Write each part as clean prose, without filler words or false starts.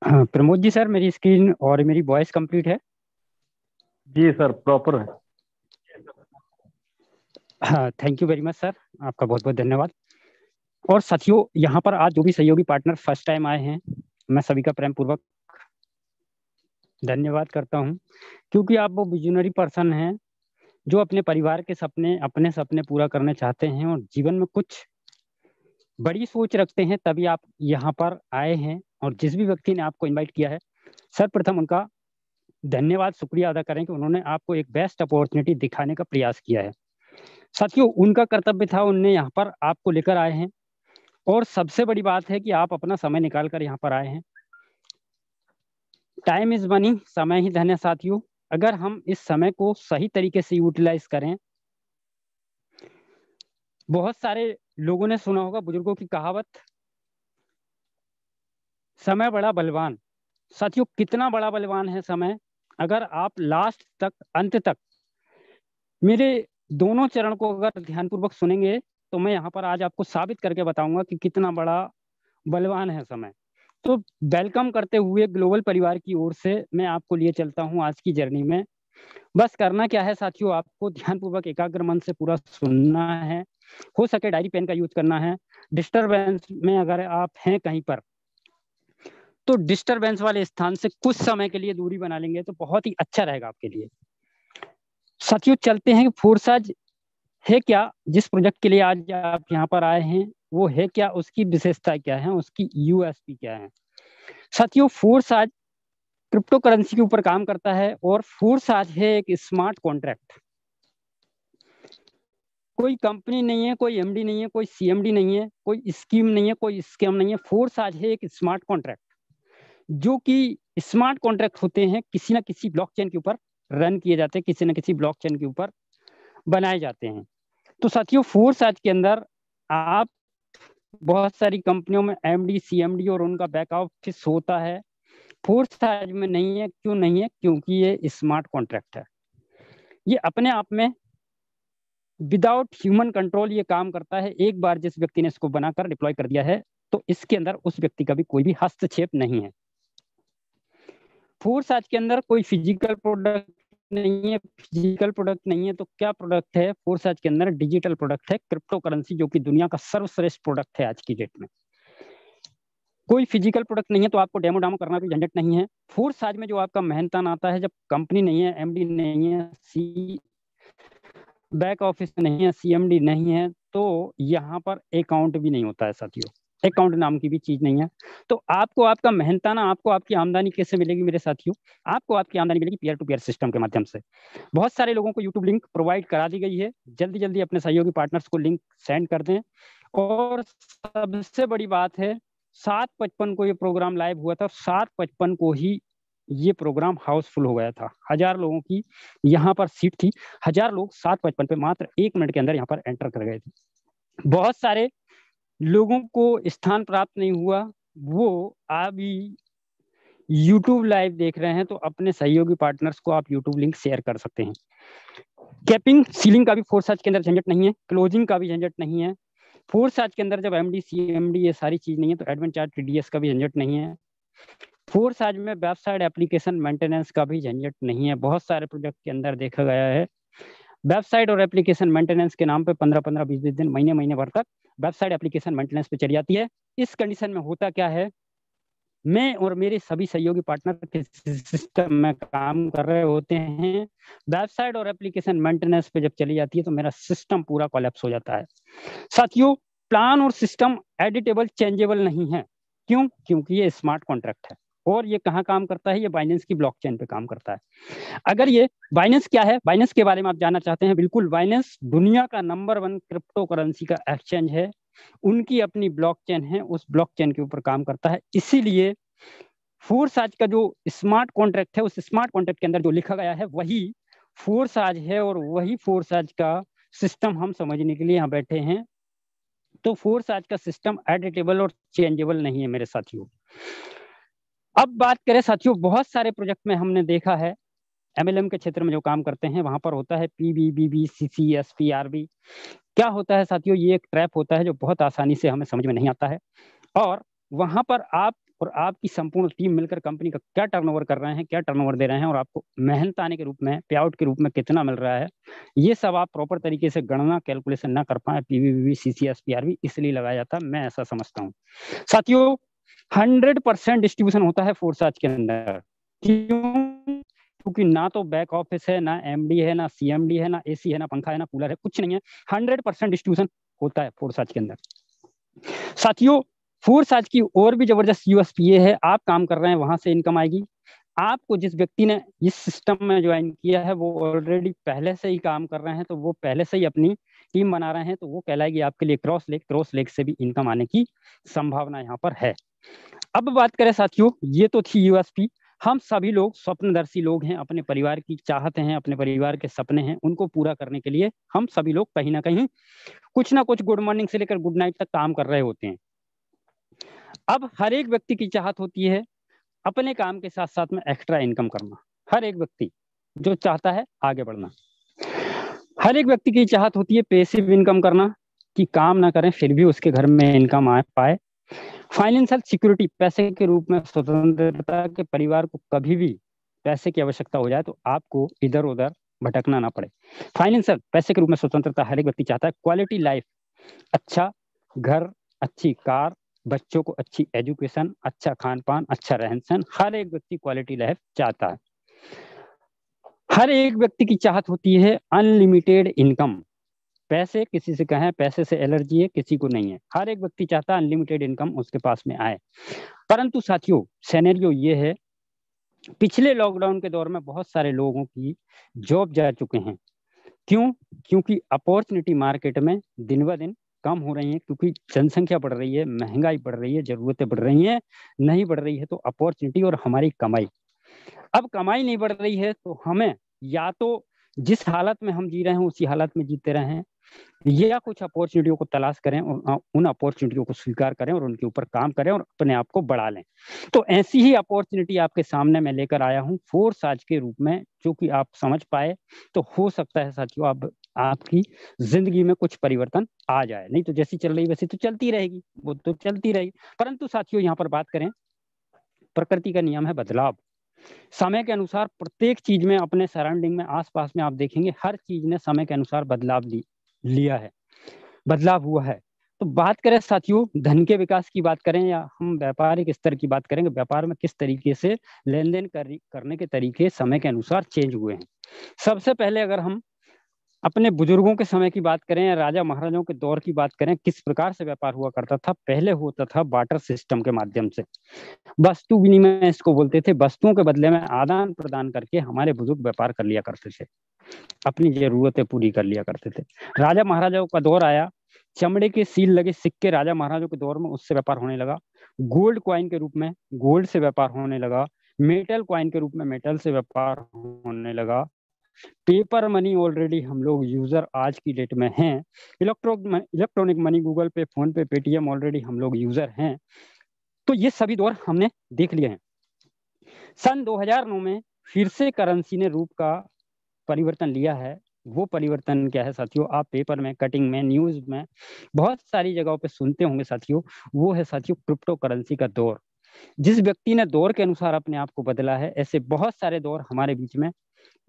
हाँ, प्रमोद जी सर, मेरी स्क्रीन और मेरी वॉइस कंप्लीट है? जी सर, प्रॉपर है। हाँ, thank you very much sir, आपका बहुत बहुत धन्यवाद। और साथियों, यहाँ पर आज जो भी सहयोगी पार्टनर फर्स्ट टाइम आए हैं, मैं सभी का प्रेम पूर्वक धन्यवाद करता हूँ, क्योंकि आप वो विजनरी पर्सन हैं जो अपने परिवार के सपने, अपने सपने पूरा करने चाहते हैं और जीवन में कुछ बड़ी सोच रखते हैं, तभी आप यहाँ पर आए हैं। और जिस भी व्यक्ति ने आपको इनवाइट किया है, सर्वप्रथम उनका धन्यवाद, शुक्रिया अदा करें कि उन्होंने आपको एक बेस्ट अपॉर्चुनिटी दिखाने का प्रयास किया है। साथियों, उनका कर्तव्य था, उनने यहाँ पर आपको लेकर आए हैं। और सबसे बड़ी बात है कि आप अपना समय निकाल कर यहाँ पर आए हैं। टाइम इज मनी, समय ही धन है साथियों। अगर हम इस समय को सही तरीके से यूटिलाइज करें, बहुत सारे लोगों ने सुना होगा बुजुर्गों की कहावत, समय बड़ा बलवान। साथियों, कितना बड़ा बलवान है समय। अगर आप लास्ट तक, अंत तक मेरे दोनों चरण को अगर ध्यानपूर्वक सुनेंगे तो मैं यहाँ पर आज आपको साबित करके बताऊंगा कि कितना बड़ा बलवान है समय। तो वेलकम करते हुए ग्लोबल परिवार की ओर से मैं आपको लिए चलता हूँ आज की जर्नी में। बस करना क्या है साथियों, आपको ध्यानपूर्वक एकाग्र मन से पूरा सुनना है। हो सके डायरी पेन का यूज करना है। डिस्टरबेंस में अगर आप हैं कहीं पर, तो डिस्टरबेंस वाले स्थान से कुछ समय के लिए दूरी बना लेंगे तो बहुत ही अच्छा रहेगा आपके लिए। साथियों, चलते हैं कि फोर्साज है क्या, जिस प्रोजेक्ट के लिए आज आप यहाँ पर आए हैं वो है क्या, उसकी विशेषता क्या है, उसकी यूएसपी क्या है। साथियों, फोर्साज क्रिप्टो करेंसी के ऊपर काम करता है और फोर्साज है एक स्मार्ट कॉन्ट्रैक्ट। कोई कंपनी नहीं है, कोई एमडी नहीं है, कोई सीएमडी नहीं है, कोई स्कीम नहीं है, कोई स्कैम नहीं है। फोर्साज है एक स्मार्ट कॉन्ट्रैक्ट, जो कि स्मार्ट कॉन्ट्रैक्ट होते हैं किसी ना किसी ब्लॉकचेन के ऊपर रन किए जाते हैं, किसी ना किसी ब्लॉकचेन के ऊपर बनाए जाते हैं। तो साथियों, फोर्साज के अंदर आप बहुत सारी कंपनियों में एमडी सीएमडी और उनका बैक ऑफिस होता है। फोर्साज में नहीं है। क्यों नहीं है? क्योंकि ये स्मार्ट कॉन्ट्रैक्ट है। ये अपने आप में विदाउट ह्यूमन कंट्रोल ये काम करता है। एक बार जिस व्यक्ति ने इसको बनाकर डिप्लॉय कर दिया है तो इसके अंदर उस व्यक्ति का भी कोई भी हस्तक्षेप नहीं है। फोर्साज के अंदर कोई फिजिकल प्रोडक्ट नहीं है। फिजिकल प्रोडक्ट नहीं है तो क्या प्रोडक्ट है? फोर्साज के अंदर डिजिटल प्रोडक्ट है, क्रिप्टो करेंसी, जो कि दुनिया का सर्वश्रेष्ठ प्रोडक्ट है आज की डेट में। कोई फिजिकल प्रोडक्ट नहीं है तो आपको डेमो डामो करना भी झंझट नहीं है। फोर्साज में जो आपका मेहनतान आता है, जब कंपनी नहीं है, एमडी नहीं है, सी बैक ऑफिस नहीं है, सीएमडी नहीं है, तो यहाँ पर अकाउंट भी नहीं होता है साथियों। अकाउंट नाम की भी चीज नहीं है। तो आपको आपका मेहनताना, आपको आपकी आमदनी कैसे मिलेगी मेरे साथियों? आपको आपकी आमदनी मिलेगी पीयर टू पीयर सिस्टम के माध्यम से। बहुत सारे लोगों को यूट्यूब लिंक प्रोवाइड करा दी गई है। जल्दी जल्दी अपने सहयोगी पार्टनर्स को लिंक सेंड कर दें। और सबसे बड़ी बात है, 7:55 को ये प्रोग्राम लाइव हुआ था, 7:55 को ही ये प्रोग्राम हाउसफुल हो गया था। 1000 लोगों की यहाँ पर सीट थी। 1000 लोग 7:55 पे मात्र 1 मिनट के अंदर यहाँ पर एंटर कर गए थे। बहुत सारे लोगों को स्थान प्राप्त नहीं हुआ, वो अभी यूट्यूब लाइव देख रहे हैं, तो अपने सहयोगी पार्टनर्स को आप यूट्यूब लिंक शेयर कर सकते हैं। कैपिंग सीलिंग का भी फोर्साज के अंदर झंझट नहीं है, क्लोजिंग का भी झंझट नहीं है। फोर्साज के अंदर जब एमडी सीएमडी ये सारी चीज नहीं है तो एडमिन चार्ज टीडीएस का भी झंझट नहीं है। फोर्साज में वेबसाइट एप्लीकेशन मेंटेनेंस का भी झंझट नहीं है। बहुत सारे प्रोजेक्ट के अंदर देखा गया है, वेबसाइट और एप्लीकेशन मेंटेनेंस के नाम पे 15-15, 20-20 दिन, महीने महीने भर तक वेबसाइट एप्लीकेशन मेंटेनेंस पे चली जाती है। इस कंडीशन में होता क्या है, मैं और मेरे सभी सहयोगी पार्टनर किसी सिस्टम में काम कर रहे होते हैं, वेबसाइट और एप्लीकेशन मेंटेनेंस पे जब चली जाती है तो मेरा सिस्टम पूरा कोलैप्स हो जाता है। साथियों, प्लान और सिस्टम एडिटेबल, चेंजेबल नहीं है। क्यों? क्योंकि ये स्मार्ट कॉन्ट्रैक्ट है। और ये कहाँ काम करता है? ये बाइनेंस की ब्लॉकचेन पे काम करता है। अगर ये बाइनेंस क्या है, बाइनेंस के बारे में आप जानना चाहते हैं, बिल्कुल, बाइनेंस दुनिया का नंबर 1 क्रिप्टो करेंसी का एक्सचेंज है। उनकी अपनी ब्लॉकचेन है, उस ब्लॉकचेन के ऊपर काम करता है। इसीलिए फोर्साज का जो स्मार्ट कॉन्ट्रैक्ट है, उस स्मार्ट कॉन्ट्रैक्ट के अंदर जो लिखा गया है वही फोर्साज है, और वही फोर्साज का सिस्टम हम समझने के लिए यहाँ बैठे हैं। तो फोर्साज का सिस्टम एडिटेबल और चेंजेबल नहीं है मेरे साथियों। अब बात करें साथियों, बहुत सारे प्रोजेक्ट में हमने देखा है, एमएलएम के क्षेत्र में जो काम करते हैं वहां पर होता है पीबीबीबी, सीसीएसपीआरबी। क्या होता है साथियों? ये एक ट्रैप होता है जो बहुत आसानी से हमें समझ में नहीं आता है। और वहां पर आप और आपकी संपूर्ण टीम मिलकर कंपनी का क्या टर्नओवर कर रहे हैं, क्या टर्नओवर दे रहे हैं, और आपको मेहनताने के रूप में, पे आउट के रूप में कितना मिल रहा है, ये सब आप प्रॉपर तरीके से गणना, कैलकुलेशन ना कर पाए, पीबीबीबी, सीसीएसपीआरबी इसलिए लगाया जाता, मैं ऐसा समझता हूँ। साथियों, 100% डिस्ट्रीब्यूशन होता है फोर्साज के अंदर। क्यों? क्योंकि ना तो बैक ऑफिस है, ना एमडी है, ना सीएमडी है, ना एसी है, ना पंखा है, ना कूलर है, कुछ नहीं है। 100% डिस्ट्रीब्यूशन होता है फोर्साज के अंदर। साथियों, फोर्साज की और भी जबरदस्त यूएसपी ये है, आप काम कर रहे हैं वहां से इनकम आएगी। आपको जिस व्यक्ति ने इस सिस्टम में ज्वाइन किया है वो ऑलरेडी पहले से ही काम कर रहे हैं, तो वो पहले से ही अपनी टीम बना रहे हैं, तो वो कहलाएगी आपके लिए क्रॉस लेग। क्रॉस लेग से भी इनकम आने की संभावना यहाँ पर है। अब बात करें साथियों, ये तो थी यूएसपी। हम सभी लोग स्वप्नदर्शी लोग हैं, अपने परिवार की चाहते हैं, अपने परिवार के सपने हैं, उनको पूरा करने के लिए हम सभी लोग कहीं ना कहीं कुछ ना कुछ गुड मॉर्निंग से लेकर गुड नाइट तक काम कर रहे होते हैं। अब हर एक व्यक्ति की चाहत होती है अपने काम के साथ साथ में एक्स्ट्रा इनकम करना। हर एक व्यक्ति जो चाहता है आगे बढ़ना, हर एक व्यक्ति की चाहत होती है पैसिव इनकम करना, कि काम ना करें फिर भी उसके घर में इनकम आ पाए। फाइनेंशियल सिक्योरिटी, पैसे के रूप में स्वतंत्रता, के परिवार को कभी भी पैसे की आवश्यकता हो जाए तो आपको इधर उधर भटकना ना पड़े। फाइनेंशियल, पैसे के रूप में स्वतंत्रता हर एक व्यक्ति चाहता है। क्वालिटी लाइफ, अच्छा घर, अच्छी कार, बच्चों को अच्छी एजुकेशन, अच्छा खान पान, अच्छा रहन सहन, हर एक व्यक्ति क्वालिटी लाइफ चाहता है। हर एक व्यक्ति की चाहत होती है अनलिमिटेड इनकम। पैसे, किसी से कहें पैसे से एलर्जी है, किसी को नहीं है। हर एक व्यक्ति चाहता है अनलिमिटेड इनकम उसके पास में आए। परंतु साथियों सिनेरियो ये है, पिछले लॉकडाउन के दौर में बहुत सारे लोगों की जॉब जा चुके हैं। क्यों? क्योंकि अपॉर्चुनिटी मार्केट में दिन ब दिन कम हो रही है, क्योंकि जनसंख्या बढ़ रही है, महंगाई बढ़ रही है, जरूरतें बढ़ रही हैं। नहीं बढ़ रही है तो अपॉर्चुनिटी और हमारी कमाई, अब कमाई नहीं बढ़ रही है तो हमें या तो जिस हालत में हम जी रहे हैं उसी हालत में जीते रहें, या कुछ अपॉर्चुनिटियों को तलाश करें और उन अपॉर्चुनिटियों को स्वीकार करें और उनके ऊपर काम करें और अपने आप को बढ़ा लें। तो ऐसी ही अपॉर्चुनिटी आपके सामने मैं लेकर आया हूँ फोर्स आज के रूप में, जो कि आप समझ पाए तो हो सकता है साथियों आप आपकी जिंदगी में कुछ परिवर्तन आ जाए। नहीं तो जैसी चल रही वैसी तो चलती रहेगी, वो तो चलती रहेगी। परंतु साथियों यहाँ पर बात करें, प्रकृति का नियम है बदलाव। समय के अनुसार प्रत्येक चीज में, अपने सराउंडिंग में, आसपास में आप देखेंगे हर चीज ने समय के अनुसार बदलाव लिया है, बदलाव हुआ है। तो बात करें साथियों धन के विकास की बात करें या हम व्यापारिक स्तर की बात करेंगे, व्यापार में किस तरीके से लेन देन करने के तरीके समय के अनुसार चेंज हुए हैं। सबसे पहले अगर हम अपने बुजुर्गों के समय की बात करें या राजा महाराजाओं के दौर की बात करें, किस प्रकार से व्यापार हुआ करता था। पहले होता था बार्टर सिस्टम के माध्यम से, वस्तु विनिमय इसको बोलते थे। वस्तुओं के बदले में आदान प्रदान करके हमारे बुजुर्ग व्यापार कर लिया करते थे, अपनी जरूरतें पूरी कर लिया करते थे। राजा महाराजाओं का दौर आया, चमड़े के सील लगे सिक्के राजा महाराजाओं के दौर में उससे व्यापार होने लगा। गोल्ड क्वाइन के रूप में गोल्ड से व्यापार होने लगा। मेटल क्वाइन के रूप में मेटल से व्यापार होने लगा। पेपर मनी ऑलरेडी हम लोग यूजर आज की डेट में हैं। इलेक्ट्रॉनिक मनी, गूगल पे, फोन पे, पेटीएम, ऑलरेडी हम लोग यूजर हैं। तो ये सभी दौर हमने देख लिए हैं। सन 2009 में फिर से करेंसी ने रूप का परिवर्तन लिया है। वो परिवर्तन क्या है साथियों, आप पेपर में, कटिंग में, न्यूज में, बहुत सारी जगहों पे सुनते होंगे साथियों। वो है साथियों क्रिप्टो करेंसी का दौर। जिस व्यक्ति ने दौर के अनुसार अपने आप को बदला है, ऐसे बहुत सारे दौर हमारे बीच में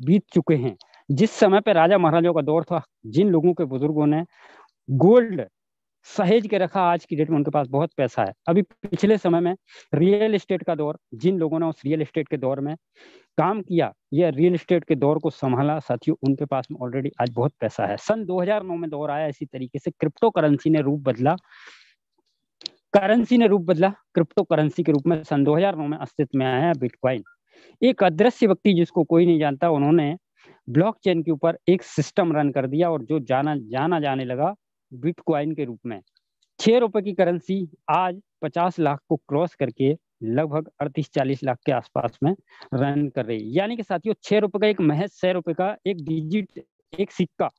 बीत चुके हैं। जिस समय पे राजा महाराजाओं का दौर था, जिन लोगों के बुजुर्गों ने गोल्ड सहेज के रखा, आज की डेट में उनके पास बहुत पैसा है। अभी पिछले समय में रियल एस्टेट का दौर, जिन लोगों ने उस रियल एस्टेट के दौर में काम किया, यह रियल एस्टेट के दौर को संभाला साथियों, उनके पास में ऑलरेडी आज बहुत पैसा है। सन 2009 में दौर आया, इसी तरीके से क्रिप्टो करेंसी ने रूप बदला। क्रिप्टो करेंसी के रूप में सन 2009 में अस्तित्व में आया बिटकॉइन। एक अदृश्य व्यक्ति जिसको कोई नहीं जानता, उन्होंने ब्लॉकचेन के ऊपर एक सिस्टम रन कर दिया और जो जाना जाने लगा बिटकॉइन के रूप में। 6 रुपए की करेंसी आज 50 लाख को क्रॉस करके लगभग 38-40 लाख के आसपास में रन कर रही है। यानी कि साथियों 6 रुपए का, एक महज 6 रुपए का एक डिजिट, एक सिक्का,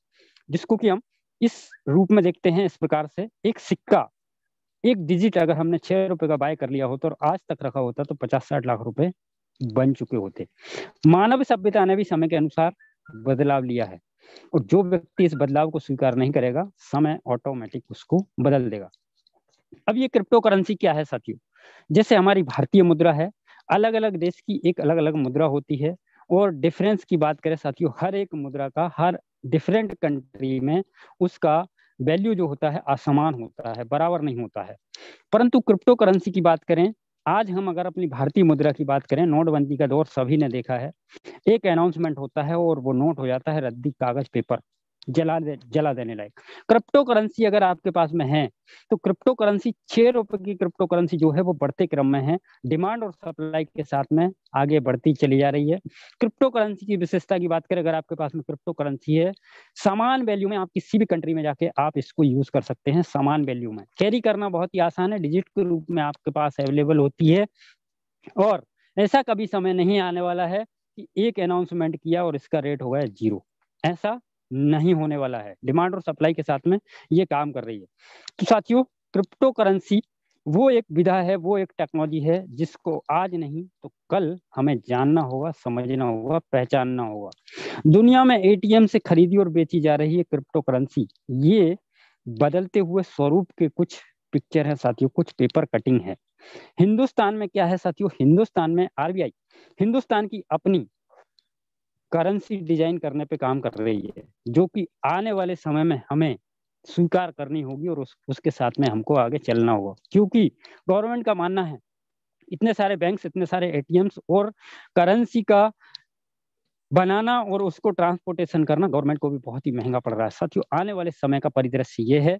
जिसको कि हम इस रूप में देखते हैं, इस प्रकार से एक सिक्का, एक डिजिट अगर हमने 6 रुपए का बाय कर लिया होता और आज तक रखा होता तो 50-60 लाख रुपए बन चुके होते। मानव सभ्यता ने भी समय के अनुसार बदलाव लिया है, और जो व्यक्ति इस बदलाव को स्वीकार नहीं करेगा, समय ऑटोमेटिक उसको बदल देगा। अब ये क्रिप्टो करेंसी क्या है साथियों, जैसे हमारी भारतीय मुद्रा है, अलग अलग देश की एक अलग अलग मुद्रा होती है। और डिफरेंस की बात करें साथियों, हर एक मुद्रा का हर डिफरेंट कंट्री में उसका वैल्यू जो होता है असमान होता है, बराबर नहीं होता है। परंतु क्रिप्टो करेंसी की बात करें, आज हम अगर अपनी भारतीय मुद्रा की बात करें, नोटबंदी का दौर सभी ने देखा है। एक अनाउंसमेंट होता है और वो नोट हो जाता है रद्दी कागज, पेपर, जला देने लायक। क्रिप्टो करेंसी अगर आपके पास में है तो क्रिप्टो करेंसी 6 रुपए की क्रिप्टो करेंसी जो है वो बढ़ते क्रम में है, डिमांड और सप्लाई के साथ में आगे बढ़ती चली जा रही है। क्रिप्टो करेंसी की विशेषता की बात करें, अगर आपके पास में क्रिप्टो करेंसी है, समान वैल्यू में आप किसी भी कंट्री में जाके आप इसको यूज कर सकते हैं। समान वैल्यू में कैरी करना बहुत ही आसान है, डिजिट के रूप में आपके पास अवेलेबल होती है। और ऐसा कभी समय नहीं आने वाला है कि एक अनाउंसमेंट किया और इसका रेट हो गया 0। ऐसा नहीं होने वाला है। डिमांड और सप्लाई के साथ में ये काम कर रही है। तो साथियों, क्रिप्टो करेंसी वो एक विधा है, वो एक टेक्नोलॉजी है जिसको आज नहीं तो कल हमें जानना होगा, समझना होगा, पहचानना होगा। दुनिया में एटीएम से खरीदी और बेची जा रही है क्रिप्टो करेंसी। ये बदलते हुए स्वरूप के कुछ पिक्चर है साथियों, कुछ पेपर कटिंग है। हिंदुस्तान में क्या है साथियों, हिंदुस्तान में आरबीआई हिंदुस्तान की अपनी करेंसी डिजाइन करने पे काम कर रही है, जो कि आने वाले समय में हमें स्वीकार करनी होगी और उसके साथ में हमको आगे चलना होगा। क्योंकि गवर्नमेंट का मानना है इतने सारे बैंक्स, इतने सारे एटीएम्स और करेंसी का बनाना और उसको ट्रांसपोर्टेशन करना गवर्नमेंट को भी बहुत ही महंगा पड़ रहा है। साथियों, आने वाले समय का परिदृश्य ये है।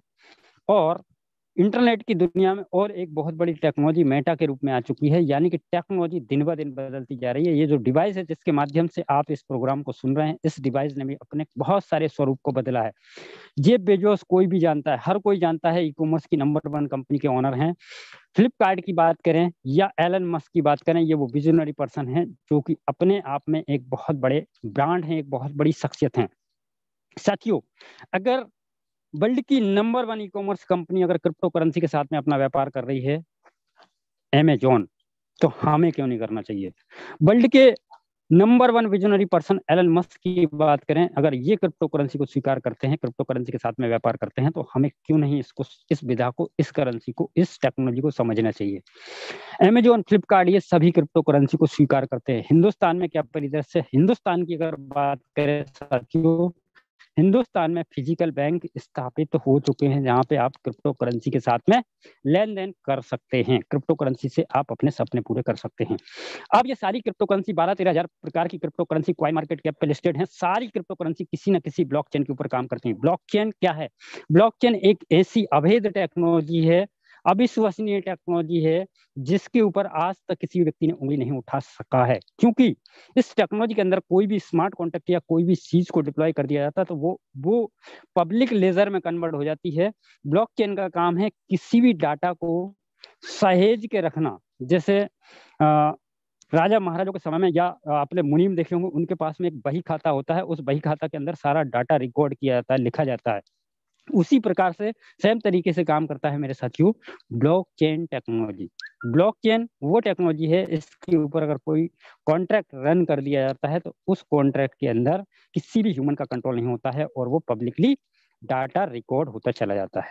और इंटरनेट की दुनिया में और एक बहुत बड़ी टेक्नोलॉजी मेटा के रूप में आ चुकी है, यानी कि टेक्नोलॉजी दिन ब दिन बदलती जा रही है। ये जो डिवाइस है जिसके माध्यम से आप इस प्रोग्राम को सुन रहे हैं, इस डिवाइस ने भी अपने बहुत सारे स्वरूप को बदला है। जेफ बेजोस कोई भी जानता है, हर कोई जानता है, ई कॉमर्स की नंबर 1 कंपनी के ओनर हैं। फ्लिपकार्ट की बात करें या एलन मस्क की बात करें, ये वो विजनरी पर्सन है जो कि अपने आप में एक बहुत बड़े ब्रांड हैं, एक बहुत बड़ी शख्सियत हैं। साथियों, अगर वर्ल्ड की नंबर 1 ई कॉमर्स कंपनी अगर क्रिप्टो करेंसी के साथ में अपना व्यापार कर रही है, अमेजॉन, तो हमें क्यों नहीं करना चाहिए। वर्ल्ड के number 1 visionary person Elon Musk की बात करें, अगर ये क्रिप्टो करेंसी को स्वीकार करते हैं, क्रिप्टो करेंसी के साथ में व्यापार करते हैं, तो हमें क्यों नहीं इसको, इस विधा को, इस करेंसी को, इस टेक्नोलॉजी को समझना चाहिए। अमेजॉन, फ्लिपकार्ट, ये सभी क्रिप्टो करेंसी को स्वीकार करते हैं। हिंदुस्तान में क्या परिदृश्य है, हिंदुस्तान की अगर बात करें साथियों, हिंदुस्तान में फिजिकल बैंक स्थापित हो चुके हैं जहां पे आप क्रिप्टो करेंसी के साथ में लेन देन कर सकते हैं। क्रिप्टो करेंसी से आप अपने सपने पूरे कर सकते हैं। अब ये सारी क्रिप्टो करेंसी 12-13 हजार प्रकार की क्रिप्टो करेंसी क्वाई मार्केट कैप पे लिस्टेड है। सारी क्रिप्टो करेंसी किसी न किसी ब्लॉकचेन के ऊपर काम करती है। ब्लॉकचेन क्या है? ब्लॉकचेन एक ऐसी अभेद टेक्नोलॉजी है, अविश्वसनीय टेक्नोलॉजी है, जिसके ऊपर आज तक किसी व्यक्ति ने उंगली नहीं उठा सका है। क्योंकि इस टेक्नोलॉजी के अंदर कोई भी स्मार्ट कॉन्ट्रैक्ट या कोई भी चीज को डिप्लॉय कर दिया जाता है तो वो पब्लिक लेजर में कन्वर्ट हो जाती है। ब्लॉकचेन का काम है किसी भी डाटा को सहेज के रखना। जैसे राजा महाराजों के समय में या आपने मुनीम देखे होंगे, उनके पास में एक बही खाता होता है, उस बही खाता के अंदर सारा डाटा रिकॉर्ड किया जाता है, लिखा जाता है। उसी प्रकार से सेम तरीके से काम करता है मेरे साथियों ब्लॉकचेन टेक्नोलॉजी। ब्लॉकचेन वो टेक्नोलॉजी है, इसके ऊपर अगर कोई कॉन्ट्रैक्ट रन कर दिया जाता है तो उस कॉन्ट्रैक्ट के अंदर किसी भी ह्यूमन का कंट्रोल नहीं होता है और वो पब्लिकली डाटा रिकॉर्ड होता चला जाता है।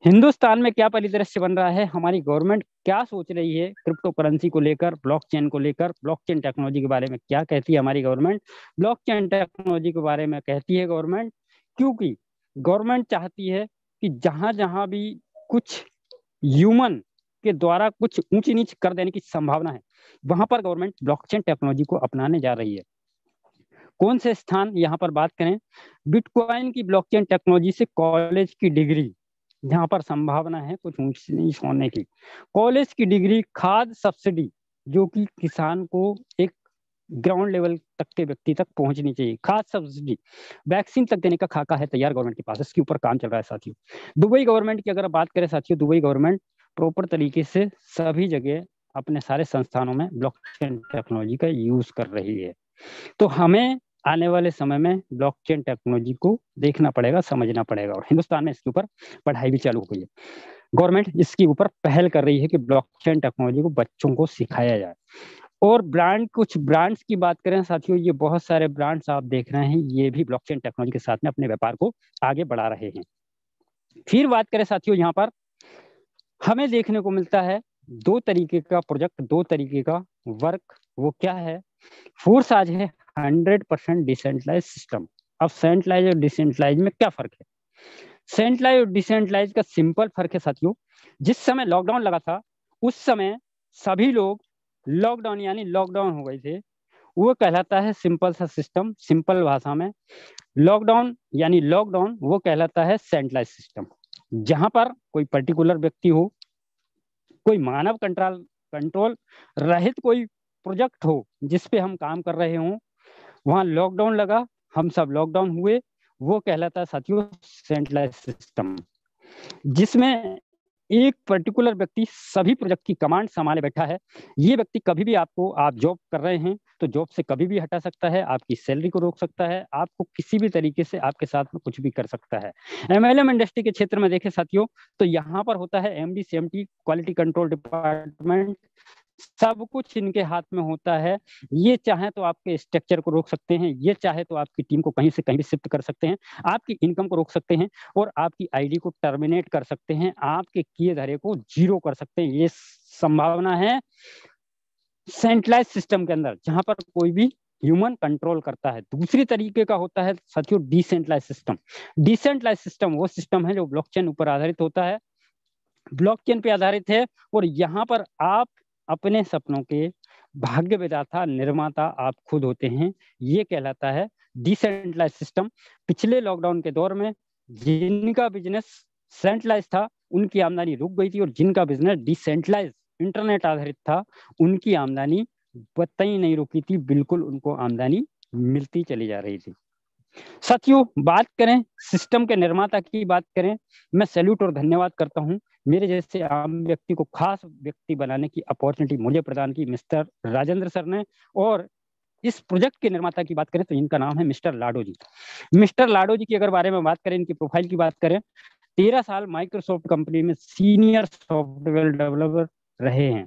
हिंदुस्तान में क्या परिदृश्य बन रहा है, हमारी गवर्नमेंट क्या सोच रही है क्रिप्टो करेंसी को लेकर, ब्लॉकचेन को लेकर, ब्लॉकचेन टेक्नोलॉजी के बारे में क्या कहती है हमारी गवर्नमेंट। ब्लॉकचेन टेक्नोलॉजी के बारे में कहती है गवर्नमेंट, क्योंकि गवर्नमेंट चाहती है कि जहां जहां भी कुछ ह्यूमन के द्वारा कुछ ऊंची नीच कर देने की संभावना है, वहां पर गवर्नमेंट ब्लॉकचेन टेक्नोलॉजी को अपनाने जा रही है। कौन से स्थान, यहाँ पर बात करें बिटकॉइन की ब्लॉकचेन टेक्नोलॉजी से कॉलेज की डिग्री, जहां पर संभावना है कुछ ऊंच नीच होने की, कॉलेज की डिग्री, खाद सब्सिडी जो कि किसान को एक ग्राउंड लेवल तक के व्यक्ति तक पहुंचनी चाहिए, खाद सब्सिडी, वैक्सीन तक देने का खाका है तैयार गवर्नमेंट के पास, इसके ऊपर काम चल रहा है साथियों। दुबई गवर्नमेंट की अगर बात करें साथियों, दुबई गवर्नमेंट प्रॉपर तरीके से सभी जगह अपने सारे संस्थानों में ब्लॉकचेन टेक्नोलॉजी का यूज कर रही है। तो हमें आने वाले समय में ब्लॉकचेन टेक्नोलॉजी को देखना पड़ेगा, समझना पड़ेगा, और हिंदुस्तान में इसके ऊपर पढ़ाई भी चालू हो गई है। गवर्नमेंट इसके ऊपर पहल कर रही है कि ब्लॉकचेन टेक्नोलॉजी को बच्चों को सिखाया जाए। और ब्रांड, कुछ ब्रांड्स की बात करें साथियों, ये बहुत सारे ब्रांड्स आप देख रहे हैं, ये भी ब्लॉकचेन टेक्नोलॉजी के साथ में अपने व्यापार को आगे बढ़ा रहे हैं। फिर बात करें साथियों, यहाँ पर हमें देखने को मिलता है 2 तरीके का प्रोजेक्ट, 2 तरीके का वर्क। वो क्या है? फोर्स आज है 100% डिसेंट्रलाइज सिस्टम। अब सेंट्रलाइज और डिसेंट्रलाइज में क्या फर्क है? सेंट्रलाइज और डिसेंट्रलाइज का सिंपल फर्क है साथियों, जिस समय लॉकडाउन लगा था उस समय सभी लोग लॉकडाउन यानी लॉकडाउन हो गए थे, वो कहलाता है सिंपल सा सिस्टम। सिंपल भाषा में लॉकडाउन यानी लॉकडाउन वो कहलाता है सेंट्रलाइज सिस्टम। जहां पर कोई पर्टिकुलर व्यक्ति हो, कोई मानव कंट्रोल रहित कोई प्रोजेक्ट हो जिस पे हम काम कर रहे हों, वहां लॉकडाउन लगा, हम सब लॉकडाउन हुए, वो कहलाता है साथियों सेंट्रलाइज सिस्टम। जिसमें एक पर्टिकुलर व्यक्ति सभी प्रोजेक्ट की कमांड संभाले बैठा है। ये व्यक्ति कभी भी आपको, आप जॉब कर रहे हैं तो जॉब से कभी भी हटा सकता है, आपकी सैलरी को रोक सकता है, आपको किसी भी तरीके से आपके साथ में कुछ भी कर सकता है। एमएलएम इंडस्ट्री के क्षेत्र में देखें साथियों, तो यहाँ पर होता है MD CMT, quality control department, सब कुछ इनके हाथ में होता है। ये चाहे तो आपके स्ट्रक्चर को रोक सकते हैं, ये चाहे तो आपकी टीम को कहीं से कहीं भी शिफ्ट कर सकते हैं, आपकी इनकम को रोक सकते हैं और आपकी आईडी को टर्मिनेट कर सकते हैं, आपके किए धरे को जीरो कर सकते हैं। ये संभावना है सेंट्रलाइज सिस्टम के अंदर, जहां पर कोई भी ह्यूमन कंट्रोल करता है। दूसरी तरीके का होता है साथियों डिसेंट्रलाइज सिस्टम। डिसेंट्रलाइज सिस्टम वो सिस्टम है जो ब्लॉकचेन ऊपर आधारित होता है, ब्लॉकचेन पे आधारित है, और यहाँ पर आप अपने सपनों के भाग्य विधाता निर्माता आप खुद होते हैं। ये कहलाता है डिसेंट्रलाइज सिस्टम। पिछले लॉकडाउन के दौर में जिनका बिजनेस सेंट्रलाइज था उनकी आमदनी रुक गई थी, और जिनका बिजनेस डिसेंट्रलाइज इंटरनेट आधारित था उनकी आमदनी कतई नहीं रुकी थी, बिल्कुल उनको आमदनी मिलती चली जा रही थी। साथियों, बात करें सिस्टम के निर्माता की बात करें, मैं सैल्यूट और धन्यवाद करता हूं, मेरे जैसे आम व्यक्ति को खास व्यक्ति बनाने की अपॉर्चुनिटी मुझे प्रदान की मिस्टर राजेंद्र सर ने। और इस प्रोजेक्ट के निर्माता की बात करें तो इनका नाम है मिस्टर लाडो जी। मिस्टर लाडो जी की अगर बारे में बात करें, इनकी प्रोफाइल की बात करें, 13 साल माइक्रोसॉफ्ट कंपनी में सीनियर सॉफ्टवेयर डेवलपर रहे हैं।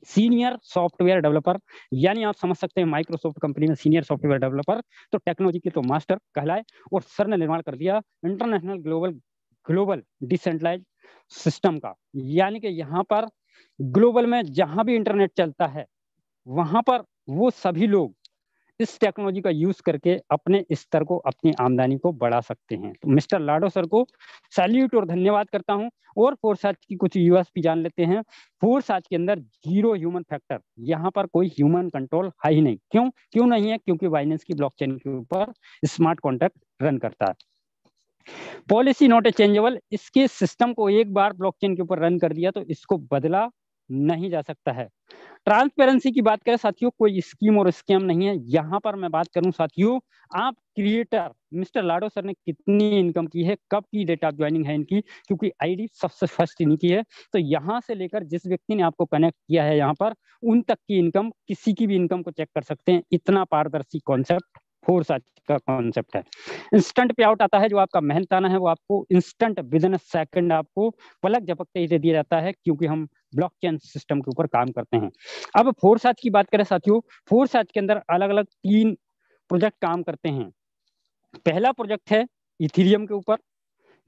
सीनियर सॉफ्टवेयर डेवलपर यानी आप समझ सकते हैं माइक्रोसॉफ्ट कंपनी में सीनियर सॉफ्टवेयर डेवलपर तो टेक्नोलॉजी के तो मास्टर कहलाए। और सर ने निर्माण कर दिया इंटरनेशनल ग्लोबल डिसेंट्रलाइज सिस्टम का, यानी कि यहाँ पर ग्लोबल में जहां भी इंटरनेट चलता है वहां पर वो सभी लोग इस टेक्नोलॉजी का यूज करके अपने स्तर को, अपनी आमदनी को बढ़ा सकते हैं। तो मिस्टर लाडो सर को सैल्यूट और धन्यवाद करता हूं। और फोर्साज की कुछ यूएसपी जान लेते हैं। फोर्साज के अंदर जीरो ह्यूमन फैक्टर, यहाँ पर कोई ह्यूमन कंट्रोल है ही नहीं। क्यों नहीं है? क्योंकि बाइनेंस की ब्लॉकचेन के ऊपर स्मार्ट कॉन्ट्रैक्ट रन करता है। पॉलिसी नॉट ए चेंजेबल, इसके सिस्टम को एक बार ब्लॉकचेन के ऊपर रन कर दिया तो इसको बदला नहीं जा सकता है। ट्रांसपेरेंसी की बात करें साथियों, कोई स्कीम और स्कैम नहीं है। यहाँ पर मैं बात करूं साथियों, आप क्रिएटर मिस्टर लाडो सर ने कितनी इनकम की है, कब की डेट ऑफ ज्वाइनिंग है इनकी, क्योंकि आईडी सबसे फर्स्ट इनकी है। तो यहाँ से लेकर जिस व्यक्ति ने आपको कनेक्ट किया है यहाँ पर, उन तक की इनकम, किसी की भी इनकम को चेक कर सकते हैं। इतना पारदर्शी कॉन्सेप्ट फोर्साज का कॉन्सेप्ट है। इंस्टेंट पे आउट आता है, जो आपका मेहनताना है वो आपको इंस्टेंट विद इन सेकंड आपको पलक झपकते ही दे दिया जाता है, क्योंकि हम ब्लॉकचेन सिस्टम के ऊपर काम करते हैं। अब फोर्साज की बात करें साथियों, फोर्साज के अंदर अलग अलग 3 प्रोजेक्ट काम करते हैं। पहला प्रोजेक्ट है इथीरियम के ऊपर,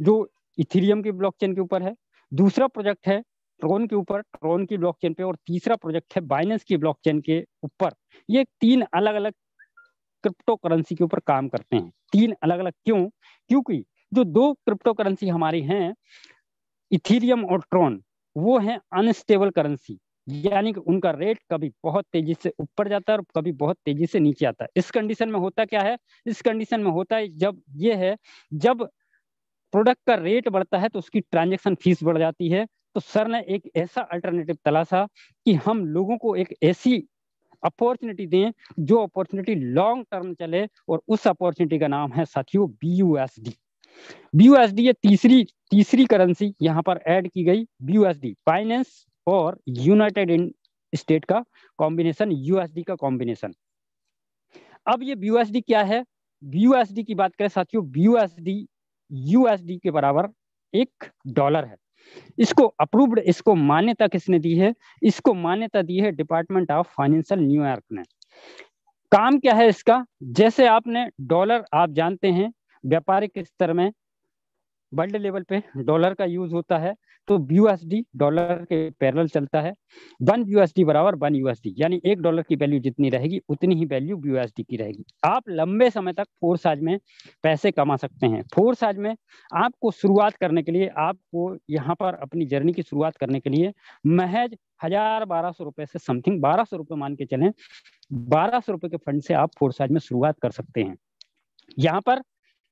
जो इथीरियम की ब्लॉकचेन के ऊपर है। दूसरा प्रोजेक्ट है ट्रोन के ऊपर, ट्रोन की ब्लॉकचेन पे। और तीसरा प्रोजेक्ट है बाइनेंस की ब्लॉकचेन के ऊपर। ये 3 अलग अलग क्रिप्टो करेंसी के ऊपर काम करते हैं। 3 अलग अलग क्यों? क्योंकि जो 2 क्रिप्टो करेंसी हमारी हैं, इथीरियम और ट्रोन, वो है अनस्टेबल करेंसी, यानी कि उनका रेट कभी बहुत तेजी से ऊपर जाता है और कभी बहुत तेजी से नीचे आता है। इस कंडीशन में होता क्या है? इस कंडीशन में होता है जब प्रोडक्ट का रेट बढ़ता है तो उसकी ट्रांजैक्शन फीस बढ़ जाती है। तो सर ने एक ऐसा अल्टरनेटिव तलाशा कि हम लोगों को एक ऐसी अपॉर्चुनिटी दें जो अपॉर्चुनिटी लॉन्ग टर्म चले, और उस अपॉर्चुनिटी का नाम है साथियों BUSD। BUSD ये तीसरी करेंसी यहाँ पर ऐड की गई। BUSD बाइनेंस और यूनाइटेड स्टेट का कॉम्बिनेशन, USD का कॉम्बिनेशन। अब ये BUSD क्या है? BUSD की बात करें साथियों, BUSD USD के बराबर $1 है। इसको अप्रूव्ड, इसको मान्यता किसने दी है? इसको मान्यता दी है डिपार्टमेंट ऑफ फाइनेंशियल न्यूयॉर्क ने। काम क्या है इसका? जैसे आपने डॉलर, आप जानते हैं व्यापारिक स्तर में वर्ल्ड लेवल पे डॉलर का यूज होता है, तो BUSD डॉलर के पैरेलल चलता है। 1 BUSD बराबर 1 USD, यानी $1 की वैल्यू जितनी रहेगी उतनी ही वैल्यू BUSD की रहेगी। आप लंबे समय तक फोर्साज में पैसे कमा सकते हैं। फोर्साज में आपको शुरुआत करने के लिए, आपको यहाँ पर अपनी जर्नी की शुरुआत करने के लिए महज 1000-1200 रुपए से समथिंग, 1200 रुपए मान के चलें, 1200 रुपए के फंड से आप फोर्साज में शुरुआत कर सकते हैं। यहाँ पर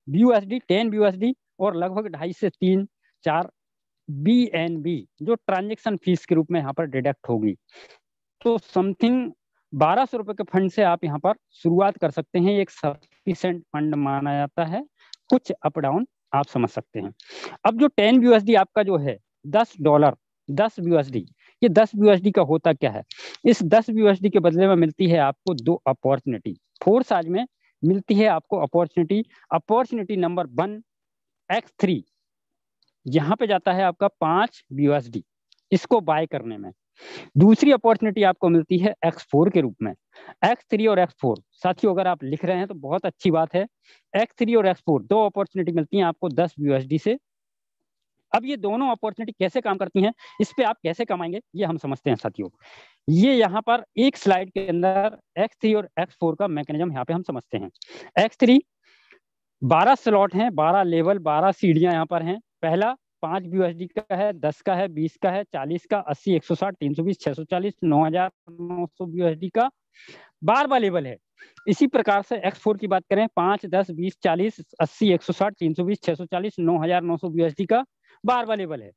BUSD 10 BUSD और लगभग 2.5 से 3-4 BNB जो ट्रांजेक्शन फीस के रूप में यहाँ पर डिडक्ट होगी। तो समथिंग 1200 रुपए के फंड से आप यहाँ पर शुरुआत कर सकते हैं। एक सफिशिएंट फंड माना जाता है, कुछ अप डाउन आप समझ सकते हैं। अब जो 10 BUSD आपका जो है, $10, 10 USD। ये 10 USD का होता क्या है? इस 10 USD के बदले में मिलती है आपको 2 अपॉर्चुनिटी। फोर्स आज में मिलती है आपको अपॉर्चुनिटी। अपॉर्चुनिटी नंबर 1 X3, यहाँ पे जाता है आपका 5 USD इसको बाय करने में। दूसरी अपॉर्चुनिटी आपको मिलती है X4 के रूप में। X3 और X4 साथियों अगर आप लिख रहे हैं तो बहुत अच्छी बात है। X3 और X4 दो अपॉर्चुनिटी मिलती हैं आपको 10 USD से। अब ये दोनों अपॉर्चुनिटी कैसे काम करती हैं, इस पे आप कैसे कमाएंगे, ये हम समझते हैं साथियों। ये यहाँ पर एक स्लाइड के अंदर X3 और X4 का मैकेनिज्म यहाँ पे हम समझते हैं। X3 12 स्लॉट हैं, 12 लेवल, 12 सीढ़ियां यहाँ पर हैं। पहला 5 USD का है, 10 का है, 20 का है, 40 का, 80, 160, 320, 640, 9,900 USD का 12वां लेवल है। इसी प्रकार से X4 की बात करें, 5, 10, 20, 40, 80, 160, 320, 640, 9,900 USD का 12वां लेवल है।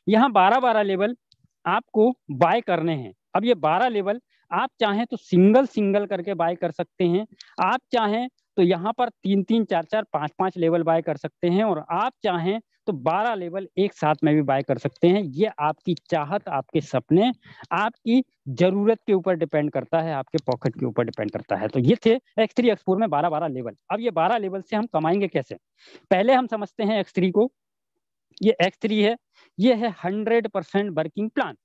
यहाँ 12 लेवल आपको बाय करने हैं। अब ये 12 लेवल आप चाहें तो सिंगल सिंगल करके बाय कर सकते हैं, आप चाहें तो यहाँ पर 3-3, 4-4, 5-5 लेवल बाय कर सकते हैं, और आप चाहें तो 12 लेवल एक साथ में भी बाय कर सकते हैं। ये आपकी चाहत, आपके सपने, आपकी जरूरत के ऊपर डिपेंड करता है, आपके पॉकेट के ऊपर डिपेंड करता है। तो ये थे X3 X4 में 12 लेवल। अब ये 12 लेवल से हम कमाएंगे कैसे, पहले हम समझते हैं X3 को। ये X3 है, ये है 100% वर्किंग प्लान।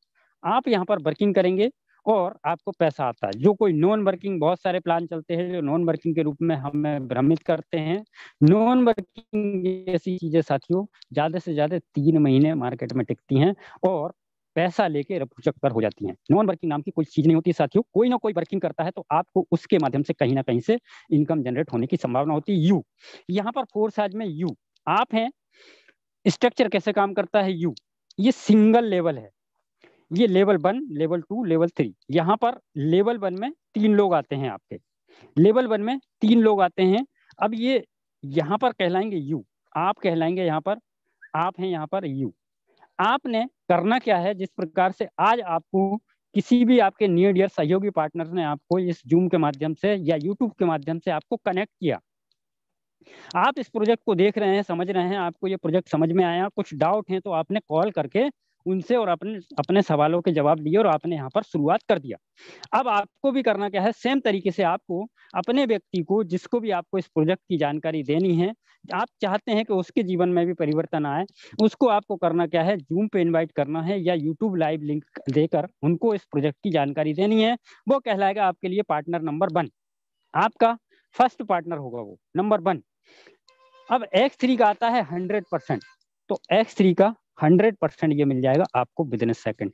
आप यहाँ पर वर्किंग करेंगे और आपको पैसा आता है। जो कोई नॉन वर्किंग, बहुत सारे प्लान चलते हैं जो नॉन वर्किंग के रूप में हमें भ्रमित करते हैं। नॉन वर्किंग ऐसी चीजें साथियों ज्यादा से ज्यादा 3 महीने मार्केट में टिकती हैं और पैसा लेके रफू चक्कर हो जाती हैं। नॉन वर्किंग नाम की कोई चीज नहीं होती साथियों। कोई ना कोई वर्किंग करता है तो आपको उसके माध्यम से कहीं ना कहीं से इनकम जनरेट होने की संभावना होती है। यू, यहाँ पर फोर्स आज में यू आप हैं। स्ट्रक्चर कैसे काम करता है यू, ये सिंगल लेवल है। ये लेवल 1, लेवल 2, लेवल 3। यहाँ पर लेवल 1 में 3 लोग आते हैं आपके, लेवल 1 में 3 लोग आते हैं। अब ये यहाँ पर कहलाएंगे यू, आप कहलाएंगे यहाँ पर, आप हैं यहाँ पर यू। आपने करना क्या है, जिस प्रकार से आज आपको किसी भी आपके नियर डियर सहयोगी पार्टनर ने आपको इस जूम के माध्यम से या यूट्यूब के माध्यम से आपको कनेक्ट किया, आप इस प्रोजेक्ट को देख रहे हैं, समझ रहे हैं, आपको ये प्रोजेक्ट समझ में आया, कुछ डाउट है तो आपने कॉल करके उनसे और अपने अपने सवालों के जवाब दिए और आपने यहाँ पर शुरुआत कर दिया। अब आपको भी करना क्या है, सेम तरीके से आपको अपने व्यक्ति को, जिसको भी आपको इस प्रोजेक्ट की जानकारी देनी है, आप चाहते हैं कि उसके जीवन में भी परिवर्तन आए, उसको आपको करना क्या है, जूम पे इन्वाइट करना है या यूट्यूब लाइव लिंक देकर उनको इस प्रोजेक्ट की जानकारी देनी है। वो कहलाएगा आपके लिए पार्टनर नंबर 1, आपका फर्स्ट पार्टनर होगा वो नंबर 1। अब X3 का आता है 100%, तो X3 का 100% ये मिल जाएगा आपको विदिन सेकंड।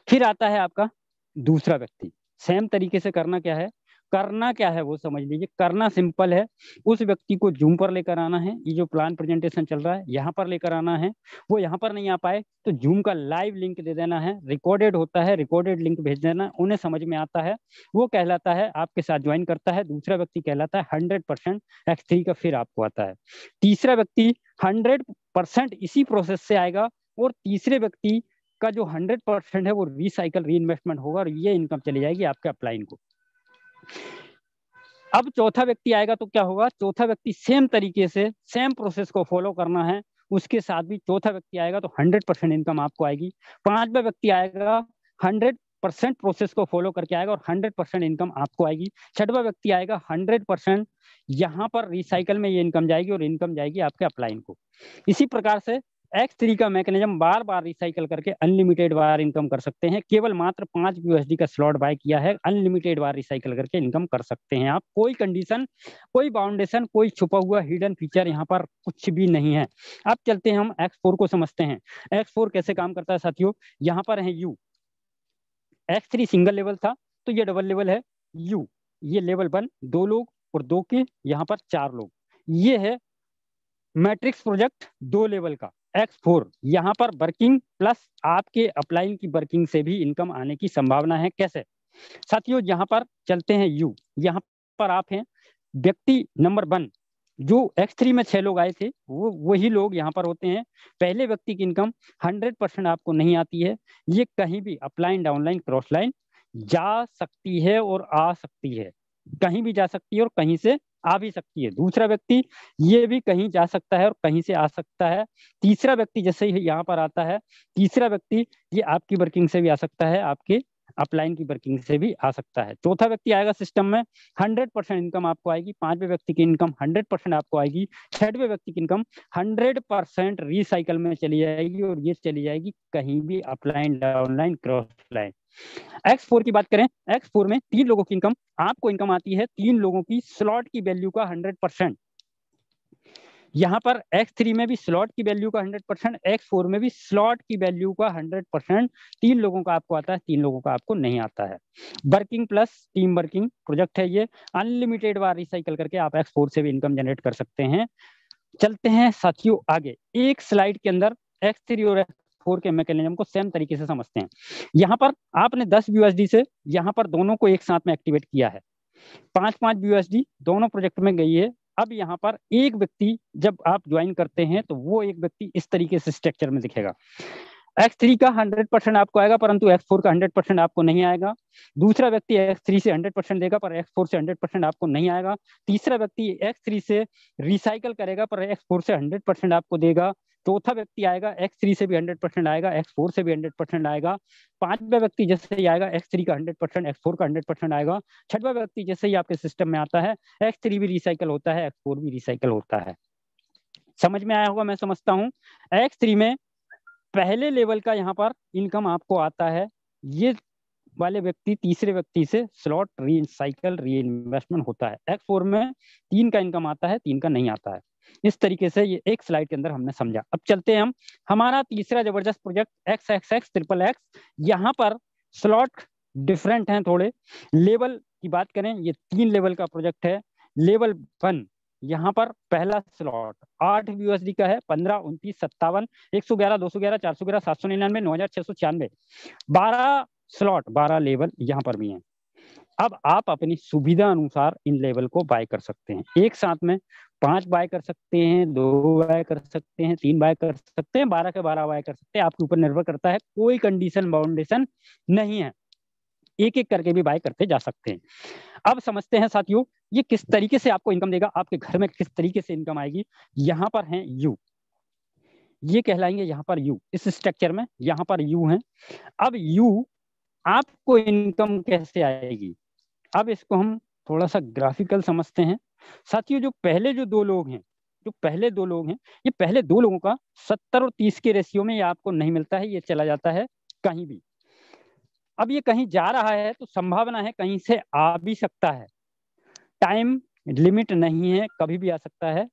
फिर आता है आपका दूसरा व्यक्ति। सेम तरीके से करना क्या है, करना क्या है वो समझ लीजिए। करना सिंपल है, उस व्यक्ति को जूम पर लेकर आना है। ये जो प्लान प्रेजेंटेशन चल रहा है यहाँ पर लेकर आना है। वो यहाँ पर नहीं आ पाए तो जूम का लाइव लिंक दे देना है, रिकॉर्डेड होता है, रिकॉर्डेड लिंक भेज देना, उन्हें समझ में आता है, वो कहलाता है आपके साथ ज्वाइन करता है। दूसरा व्यक्ति कहलाता है 100% X3 का। फिर आपको आता है तीसरा व्यक्ति, 100% इसी प्रोसेस से आएगा, और तीसरे व्यक्ति का जो 100% है वो रिसाइकल, री इन्वेस्टमेंट होगा और ये इनकम चली जाएगी आपके अपलाइन को। अब चौथा व्यक्ति आएगा तो क्या होगा, चौथा व्यक्ति सेम तरीके से सेम प्रोसेस को फॉलो करना है, उसके साथ भी चौथा व्यक्ति आएगा तो 100% इनकम आपको आएगी। पांचवा व्यक्ति आएगा, 100% प्रोसेस को फॉलो करके आएगा और 100% इनकम आपको आएगी। छठवां व्यक्ति आएगा, 100% यहाँ पर रिसाइकल में ये इनकम जाएगी और इनकम जाएगी आपके अपलाइन को। इसी प्रकार से X3 का मैकेनिज्म बार बार रिसाइकल करके अनलिमिटेड बार इनकम कर सकते हैं। केवल मात्र 5 USD का स्लॉट बाय किया है, अनलिमिटेड बार रिसाइकल करके इनकम कर सकते हैं आप। कोई कंडीशन, कोई बाउंडेशन, कोई छुपा हुआ हिडन फीचर यहाँ पर कुछ भी नहीं है। अब चलते हैं हम X4 को समझते हैं। X4 कैसे काम करता है साथियों, यहाँ पर है यू। X3 सिंगल लेवल था तो ये डबल लेवल है यू। ये लेवल 1 2 लोग और 2 के यहाँ पर 4 लोग। ये है मैट्रिक्स प्रोजेक्ट 2 लेवल का X4। यहाँ पर वर्किंग प्लस आपके अपलाइन की वर्किंग से भी इनकम आने की संभावना है। कैसे साथियों, यहाँ पर चलते हैं यू। यहाँ पर आप हैं व्यक्ति नंबर 1। जो X3 में 6 लोग आए थे वो वही लोग यहाँ पर होते हैं। पहले व्यक्ति की इनकम 100% आपको नहीं आती है। ये कहीं भी अपलाइन, डाउनलाइन, क्रॉस लाइन जा सकती है और आ सकती है, कहीं भी जा सकती है और कहीं से आ भी सकती है। दूसरा व्यक्ति ये भी कहीं जा सकता है और कहीं से आ सकता है। तीसरा व्यक्ति जैसे ही यहाँ पर आता है, तीसरा व्यक्ति ये आपकी वर्किंग से भी आ सकता है, आपके अपलाइन की वर्किंग से भी आ सकता है। चौथा व्यक्ति आएगा सिस्टम में, 100% इनकम आपको आएगी। पांचवें व्यक्ति की इनकम 100% आपको आएगी। छठवें व्यक्ति की इनकम 100% रिसाइकल में चली जाएगी, और ये चली जाएगी कहीं भी upline, downline, cross line. X4 की बात करें, X4 में 3 लोगों की इनकम, आपको इनकम आती है 3 लोगों की स्लॉट की वैल्यू का 100%। यहाँ पर X3 में भी स्लॉट की वैल्यू का 100%, X4 में भी स्लॉट की वैल्यू का 100%। 3 लोगों का आपको आता है, 3 लोगों का आपको नहीं आता है। Working plus team working project है ये। अनलिमिटेड बार रिसाइकल करके आप X4 से भी इनकम जनरेट कर सकते हैं। चलते हैं साथियों आगे, एक स्लाइड के अंदर X3 और X4 के मैकेनिज्म को सेम तरीके से समझते हैं। यहाँ पर आपने 10 BUSD से यहाँ पर दोनों को एक साथ में एक्टिवेट किया है, 5-5 BUSD दोनों प्रोजेक्ट में गई है। अब यहाँ पर एक व्यक्ति जब आप ज्वाइन करते हैं तो वो एक व्यक्ति इस तरीके से स्ट्रक्चर में दिखेगा। X3 का 100% आपको आएगा, परंतु X4 का 100% आपको नहीं आएगा। दूसरा व्यक्ति X3 से 100% देगा, पर X4 से 100% आपको नहीं आएगा। तीसरा व्यक्ति X3 से रिसाइकल करेगा, पर X4 से 100% आपको देगा। चौथा व्यक्ति आएगा, X3 से भी 100% आएगा, X4 से भी 100% आएगा। पांचवा व्यक्ति जैसे ही आएगा, X3 का 100%, X4 का 100% आएगा। छठवा व्यक्ति जैसे ही आपके सिस्टम में आता है, X3 भी रिसाइकल होता है, X4 भी रिसाइकल होता है। समझ में आया होगा, मैं समझता हूँ। X3 में पहले लेवल का यहाँ पर इनकम आपको आता है, ये वाले व्यक्ति तीसरे व्यक्ति से स्लॉट रिसाइकल री इन्वेस्टमेंट होता है। X4 में 3 का इनकम आता है, 3 का नहीं आता है। इस तरीके से ये एक स्लाइड के अंदर हमने समझा। अब चलते हैं हम, हमारा तीसरा जबरदस्त प्रोजेक्ट XXX XXX। यहाँ पर स्लॉट डिफरेंट हैं थोड़े। लेवल की बात करें, ये 3 लेवल का प्रोजेक्ट है। लेवल 1, यहाँ पर पहला स्लॉट 8 BUSD का है, 15, 29, 57, 111, 211, 411, 799, 9696, 12 स्लॉट, 12 लेवल यहाँ पर भी हैं। अब आप अपनी सुविधा अनुसार इन लेवल को बाय कर सकते हैं। एक साथ में 5 बाय कर सकते हैं, 2 बाय कर सकते हैं, 3 बाय कर सकते हैं, 12 के 12 बाय कर सकते हैं, आपके ऊपर निर्भर करता है। कोई कंडीशन बाउंडेशन नहीं है, एक एक करके भी बाय करते जा सकते हैं। अब समझते हैं साथियों, ये किस तरीके से आपको इनकम देगा, आपके घर में किस तरीके से इनकम आएगी। यहाँ पर है यू, ये कहलाएंगे यहाँ पर यू, इस स्ट्रक्चर में यहाँ पर यू है। अब यू आपको इनकम कैसे आएगी, अब इसको हम थोड़ा सा ग्राफिकल समझते हैं साथियों। जो पहले दो लोग हैं, ये पहले 2 लोगों का 70 और 30 के रेशियो में ये आपको नहीं मिलता है, ये चला जाता है कहीं भी। अब ये कहीं जा रहा है तो संभावना है कहीं से आ भी सकता है, टाइम लिमिट नहीं है, कभी भी आ सकता है,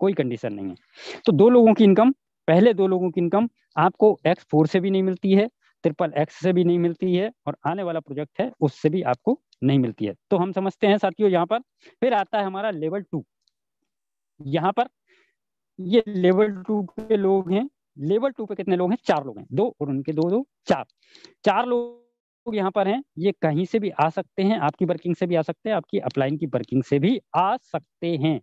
कोई कंडीशन नहीं है। तो 2 लोगों की इनकम, पहले 2 लोगों की इनकम आपको X4 से भी नहीं मिलती है, XXX से भी नहीं मिलती है, और आने वाला प्रोजेक्ट है उससे भी आपको नहीं मिलती है। तो हम समझते हैं साथियों यहाँ पर। फिर आता है हमारा लेवल 2। यहाँ पर ये लेवल 2 के लोग हैं। लेवल 2 पे कितने लोग हैं, 4 लोग हैं, 2 और उनके 2 2 4, 4 लोग यहाँ पर हैं। ये कहीं से भी आ सकते हैं, आपकी वर्किंग से भी आ सकते हैं, आपकी अपलाइन की वर्किंग से भी आ सकते हैं।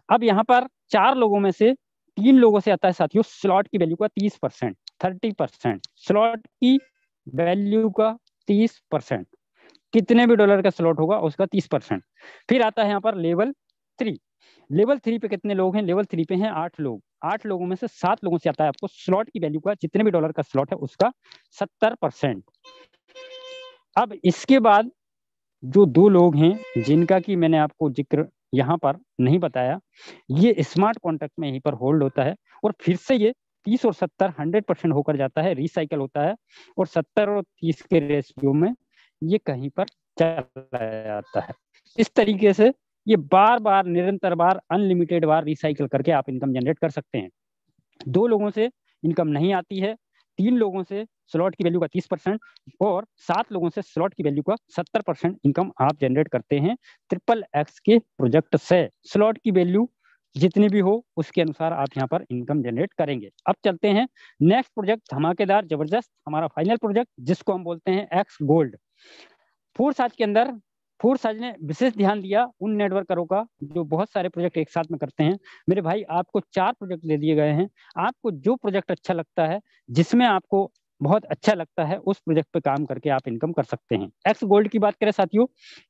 अब यहाँ पर 4 लोगों में से 3 लोगों से आता है साथियों स्लॉट की वैल्यू का 30%, 30%, स्लॉट की वैल्यू का 30%, कितने भी डॉलर का स्लॉट होगा उसका 30%। फिर आता है यहाँ पर लेवल 3। लेवल 3 पे कितने लोग हैं, लेवल 3 पे हैं 8 लोग। 8 लोगों में से 7 लोगों से आता है आपको स्लॉट की वैल्यू का, जितने भी डॉलर का स्लॉट है उसका 70%। अब इसके बाद जो 2 लोग हैं जिनका कि मैंने आपको जिक्र यहाँ पर नहीं बताया, ये स्मार्ट कॉन्ट्रैक्ट में यहीं पर होल्ड होता है, और फिर से ये 30 और 70 100% होकर जाता है, रिसाइकल होता है, और 70 और 30 के रेशियो में ये कहीं पर चला जाता है। इस तरीके से ये बार बार, निरंतर बार, अनलिमिटेड बार रिसाइकल करके आप इनकम जनरेट कर सकते हैं। 2 लोगों से इनकम नहीं आती है, 3 लोगों से स्लॉट की वैल्यू का 30%, और 7 लोगों से स्लॉट की वैल्यू का 70% इनकम आप जनरेट करते हैं XXX के प्रोजेक्ट से। स्लॉट की वैल्यू जितनी भी हो उसके अनुसार आप यहाँ पर इनकम जनरेट करेंगे। अब चलते हैं नेक्स्ट प्रोजेक्ट, धमाकेदार जबरदस्त, हमारा फाइनल प्रोजेक्ट, जिसको हम बोलते हैं एक्स गोल्ड। फोर्साज के अंदर फोर्साज ने विशेष ध्यान दिया उन नेटवर्करों का जो बहुत सारे प्रोजेक्ट एक साथ में करते हैं। मेरे भाई, आपको 4 प्रोजेक्ट दे दिए गए हैं, आपको जो प्रोजेक्ट अच्छा लगता है, जिसमें आपको बहुत अच्छा लगता है, उस प्रोजेक्ट पे काम करके आप इनकम कर सकते हैं। एक्स गोल्ड की बात करें साथियों,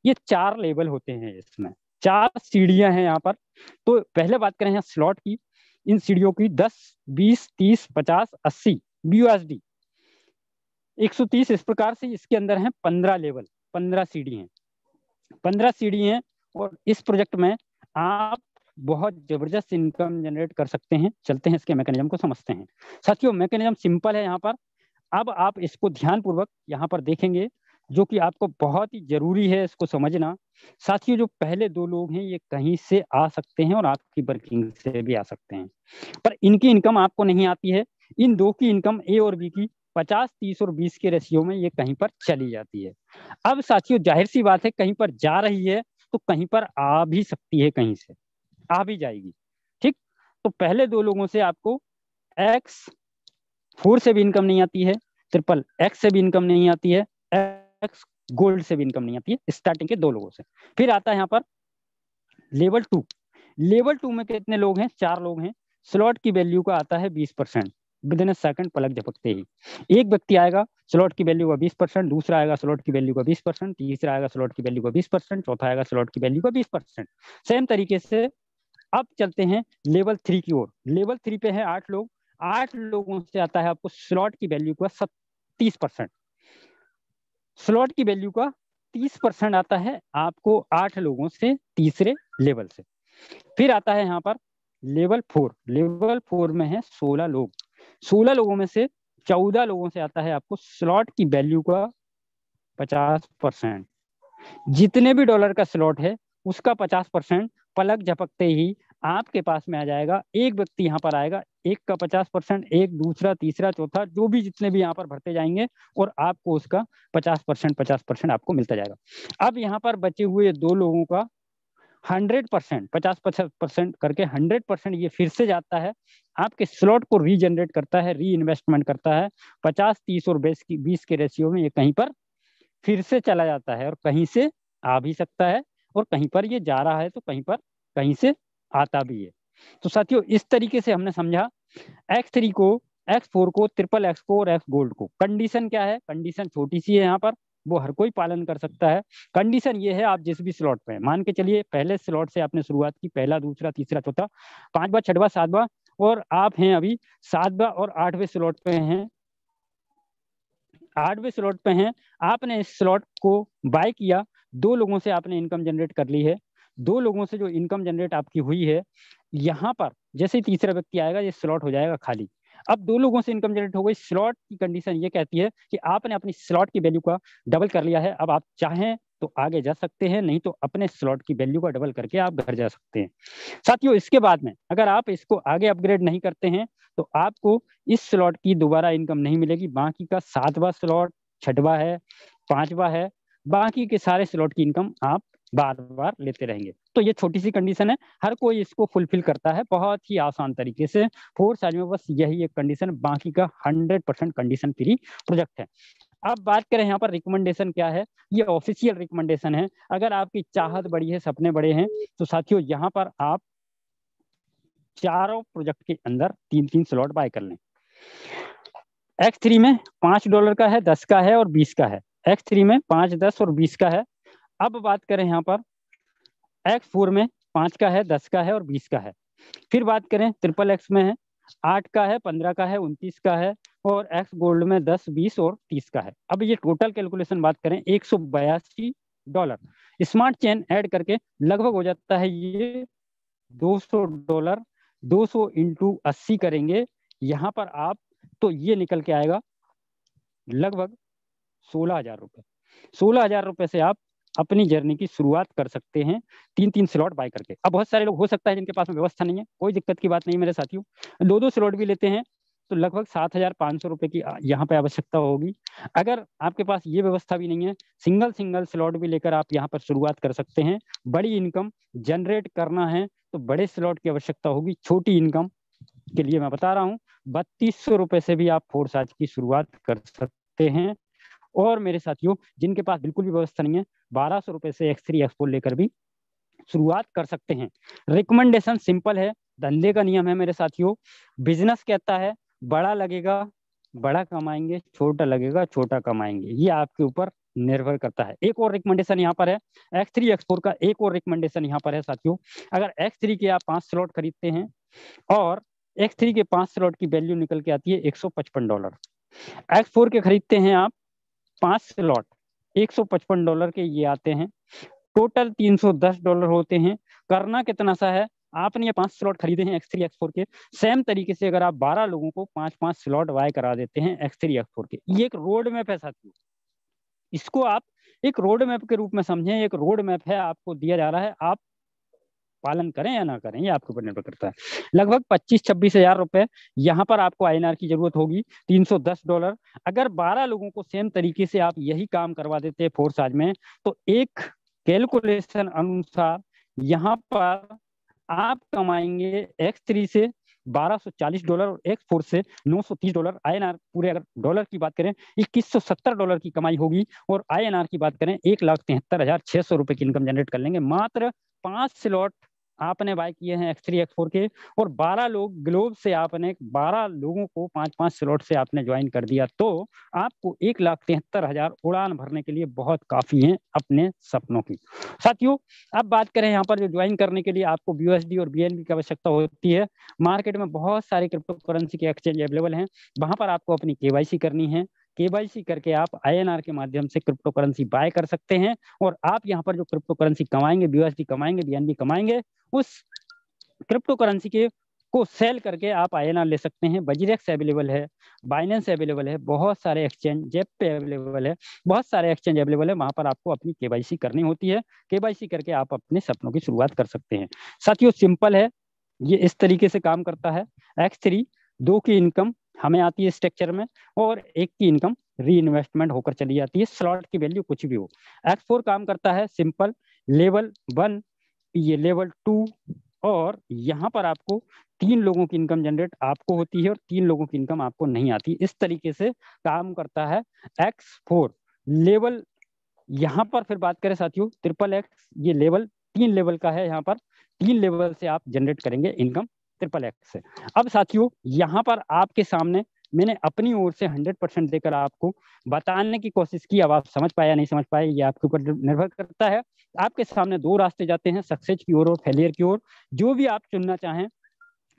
ये 4 लेवल होते हैं इसमें, 4 सीढ़ियां हैं यहाँ पर। तो पहले बात करें यहाँ स्लॉट की, इन सीढ़ियों की 10, 20, 30, 50, 80 BUSD 130, इस प्रकार से इसके अंदर है 15 लेवल, 15 सीढ़ी हैं, 15 सीढ़ी हैं। और इस प्रोजेक्ट में आप बहुत जबरदस्त इनकम जनरेट कर सकते हैं। चलते हैं इसके मैकेनिज्म को समझते हैं। साथियों मैकेनिज्म सिंपल है यहाँ पर। अब आप इसको ध्यानपूर्वक यहाँ पर देखेंगे, जो कि आपको बहुत ही जरूरी है इसको समझना। साथियों जो पहले 2 लोग हैं ये कहीं से आ सकते हैं और आपकी वर्किंग से भी आ सकते हैं, पर इनकी इनकम आपको नहीं आती है। इन 2 की इनकम ए और बी की 50, 30 और 20 के रेशियो में ये कहीं पर चली जाती है। अब साथियों जाहिर सी बात है, कहीं पर जा रही है तो कहीं पर आ भी सकती है, कहीं से आ भी जाएगी। ठीक, तो पहले 2 लोगों से आपको X4 से भी इनकम नहीं आती है, ट्रिपल X से भी इनकम नहीं आती है, X गोल्ड से भी इनकम नहीं आती है, स्टार्टिंग के 2 लोगों से। फिर आता है यहाँ पर लेवल 2। लेवल 2 में कितने लोग हैं? 4 लोग हैं। स्लॉट की वैल्यू का आता है 20%, विद इन अ सेकंड, पलक झपकते ही। एक व्यक्ति आएगा, स्लॉट की वैल्यू का 20%, दूसरा आएगा स्लॉट की वैल्यू का 20%, तीसरा आएगा स्लॉट की वैल्यू का 20%, चौथा आएगा स्लॉट की वैल्यू का 20%। सेम तरीके से अब चलते हैं लेवल 3 की ओर। लेवल 3 पे है 8 लोग। 8 लोगों से आता है आपको स्लॉट की वैल्यू का 30%, स्लॉट की वैल्यू का 30% आता है आपको 8 लोगों से, तीसरे लेवल से। फिर आता है यहाँ पर लेवल 4। लेवल 4 में है 16 लोग। 16 लोगों में से 14 लोगों से आता है आपको स्लॉट की वैल्यू का 50%। जितने भी डॉलर का स्लॉट है उसका 50% पलक झपकते ही आपके पास में आ जाएगा। एक व्यक्ति यहाँ पर आएगा, एक का 50%, एक, दूसरा, तीसरा, चौथा, जो भी जितने भी यहाँ पर भरते जाएंगे और आपको उसका 50%, 50% आपको मिलता जाएगा। अब यहाँ पर बचे हुए 2 लोगों का 100%, 50% करके 100% ये फिर से जाता है आपके स्लॉट को रीजनरेट करता है, री इन्वेस्टमेंट करता है। 50, 30 और 20 के रेशियो में ये कहीं पर फिर से चला जाता है, और कहीं से आ भी सकता है, और कहीं पर ये जा रहा है तो कहीं पर कहीं से आता भी है। तो साथियों इस तरीके से हमने समझा X3 को, X4 को, ट्रिपल X को और X गोल्ड को। कंडीशन क्या है? कंडीशन छोटी सी है यहाँ पर, वो हर कोई पालन कर सकता है। कंडीशन ये है, आप जिस भी स्लॉट पे, मान के चलिए पहले स्लॉट से आपने शुरुआत की, पहला, दूसरा, तीसरा, चौथा, 5वां, 6वां, 7वां, और आप हैं अभी 7वां और 8वें स्लॉट पे हैं। 8वें स्लॉट पे हैं, आपने इस स्लॉट को बाय किया, 2 लोगों से आपने इनकम जनरेट कर ली है। 2 लोगों से जो इनकम जनरेट आपकी हुई है, यहाँ पर जैसे ही तीसरा व्यक्ति आएगा ये स्लॉट हो जाएगा खाली। अब 2 लोगों से इनकम जनरेट हो गई। स्लॉट की कंडीशन ये कहती है कि आपने अपनी स्लॉट की वैल्यू का डबल कर लिया है। अब आप चाहें तो आगे जा सकते हैं, नहीं तो अपने स्लॉट की वैल्यू का डबल करके आप घर जा सकते हैं। साथियों इसके बाद में अगर आप इसको आगे अपग्रेड नहीं करते हैं तो आपको इस स्लॉट की दोबारा इनकम नहीं मिलेगी। बाकी का 7वां स्लॉट, 6वां है, 5वां है, बाकी के सारे स्लॉट की इनकम आप बार बार लेते रहेंगे। तो ये छोटी सी कंडीशन है, हर कोई इसको फुलफिल करता है बहुत ही आसान तरीके से। 4 साल में बस यही एक कंडीशन, बाकी का 100% कंडीशन फ्री प्रोजेक्ट है। अब बात करें यहाँ पर रिकमेंडेशन क्या है, ये ऑफिशियल रिकमेंडेशन है। अगर आपकी चाहत बड़ी है, सपने बड़े हैं, तो साथियों यहाँ पर आप चारों प्रोजेक्ट के अंदर 3-3 स्लॉट बाय कर लें। X3 में $5 का है, 10 का है और 20 का है। X3 में 5, 10 और 20 का है। अब बात करें यहाँ पर X4 में 5 का है, 10 का है और 20 का है। फिर बात करें ट्रिपल X में है, 8 का है, 15 का है, 29 का है, और X गोल्ड में 10, 20 और 30 का है। अब ये टोटल कैलकुलेशन बात करें $182। स्मार्ट चेन ऐड करके लगभग हो जाता है ये $200। 200 इंटू 80 करेंगे यहाँ पर आप, तो ये निकल के आएगा लगभग 16,000 रुपये। 16,000 रुपये से आप अपनी जर्नी की शुरुआत कर सकते हैं 3-3 स्लॉट बाय करके। अब बहुत सारे लोग हो सकता है जिनके पास में व्यवस्था नहीं है, कोई दिक्कत की बात नहीं मेरे साथियों, 2-2 स्लॉट भी लेते हैं तो लगभग 7,500 रुपये की यहाँ पे आवश्यकता होगी। अगर आपके पास ये व्यवस्था भी नहीं है, सिंगल सिंगल स्लॉट भी लेकर आप यहाँ पर शुरुआत कर सकते हैं। बड़ी इनकम जनरेट करना है तो बड़े स्लॉट की आवश्यकता होगी। छोटी इनकम के लिए मैं बता रहा हूँ 3200 रुपये से भी आप 4 साल की शुरुआत कर सकते हैं। और मेरे साथियों जिनके पास बिल्कुल भी व्यवस्था नहीं है, 1200 रुपये से X3 X4 लेकर भी शुरुआत कर सकते हैं। रिकमेंडेशन सिंपल है, धंधे का नियम है मेरे साथियों। बिजनेस कहता है बड़ा लगेगा बड़ा कमाएंगे, छोटा लगेगा छोटा कमाएंगे, ये आपके ऊपर निर्भर करता है। एक और रिकमेंडेशन यहाँ पर है X3 X4 का, एक और रिकमेंडेशन यहाँ पर है साथियों, अगर X3 के आप 5 स्लॉट खरीदते हैं और X3 के 5 स्लॉट की वैल्यू निकल के आती है $155, X4 के खरीदते हैं आप 5 स्लॉट, $155 के ये आते हैं, टोटल $310 होते हैं। करना कितना सा है, आपने ये 5 स्लॉट खरीदे हैं X3 X4 के, सेम तरीके से अगर आप 12 लोगों को 5-5 स्लॉट बाय करा देते हैं X3 X4 के, ये एक रोड मैप है साथियों, इसको आप एक रोड मैप के रूप में समझें, एक रोड मैप है आपको दिया जा रहा है, आप पालन करें या ना करें ये आपके ऊपर निर्भर करता है। लगभग 25-26 हजार रुपए यहाँ पर आपको INR की जरूरत होगी, $310। अगर 12 लोगों को सेम तरीके से आप यही काम करवा देते हैं फोर्स आज में, तो एक कैलकुलेशन अनुसार यहाँ पर आप कमाएंगे X3 से $1240 और X4 से $930 INR, पूरे अगर डॉलर की बात करें $2170 की कमाई होगी, और INR की बात करें 1,73,600 रुपए की इनकम जनरेट कर लेंगे। मात्र 5 स्लॉट आपने बाय किए हैं X3 X4 के, और 12 लोग ग्लोब से आपने 12 लोगों को 5-5 स्लॉट से आपने ज्वाइन कर दिया, तो आपको 1,73,000 उड़ान भरने के लिए बहुत काफी है अपने सपनों की। साथियों अब बात करें यहाँ पर जो ज्वाइन करने के लिए आपको BUSD और BNB की आवश्यकता होती है। मार्केट में बहुत सारे क्रिप्टो करेंसी के एक्सचेंज अवेलेबल हैं, वहां पर आपको अपनी KYC करनी है, KYC करके आप INR के माध्यम से क्रिप्टो करेंसी बाय कर सकते हैं, और आप यहाँ पर जो क्रिप्टो करेंसी कमाएंगे, BUSD कमाएंगे, BNB कमाएंगे, उस क्रिप्टो करेंसी के को सेल करके आप INR ले सकते हैं। बजरेक्स अवेलेबल है, बाइनेंस अवेलेबल है, बहुत सारे एक्सचेंज, जेप पे अवेलेबल है, बहुत सारे एक्सचेंज अवेलेबल है, वहां पर आपको अपनी KYC करनी होती है, KYC करके आप अपने सपनों की शुरुआत कर सकते हैं। साथियों सिंपल है, ये इस तरीके से काम करता है। X3 2 की इनकम हमें आती है स्ट्रक्चर में, और 1 की इनकम री इन्वेस्टमेंट होकर चली जाती है, स्लॉट की वैल्यू कुछ भी हो। X4 काम करता है सिंपल, लेवल 1, ये लेवल 2, और यहाँ पर आपको 3 लोगों की इनकम जनरेट आपको होती है और 3 लोगों की इनकम आपको नहीं आती। इस तरीके से काम करता है X4 लेवल। यहाँ पर फिर बात करें साथियों XXX, ये लेवल 3 लेवल का है, यहाँ पर 3 लेवल से आप जनरेट करेंगे इनकम XXX से। अब साथियों यहाँ पर आपके सामने मैंने अपनी ओर से 100% देकर आपको बताने की कोशिश की, अब आप समझ पाए या नहीं समझ पाए ये आपके ऊपर निर्भर करता है। आपके सामने 2 रास्ते जाते हैं, सक्सेस की ओर और फेलियर की ओर, जो भी आप चुनना चाहें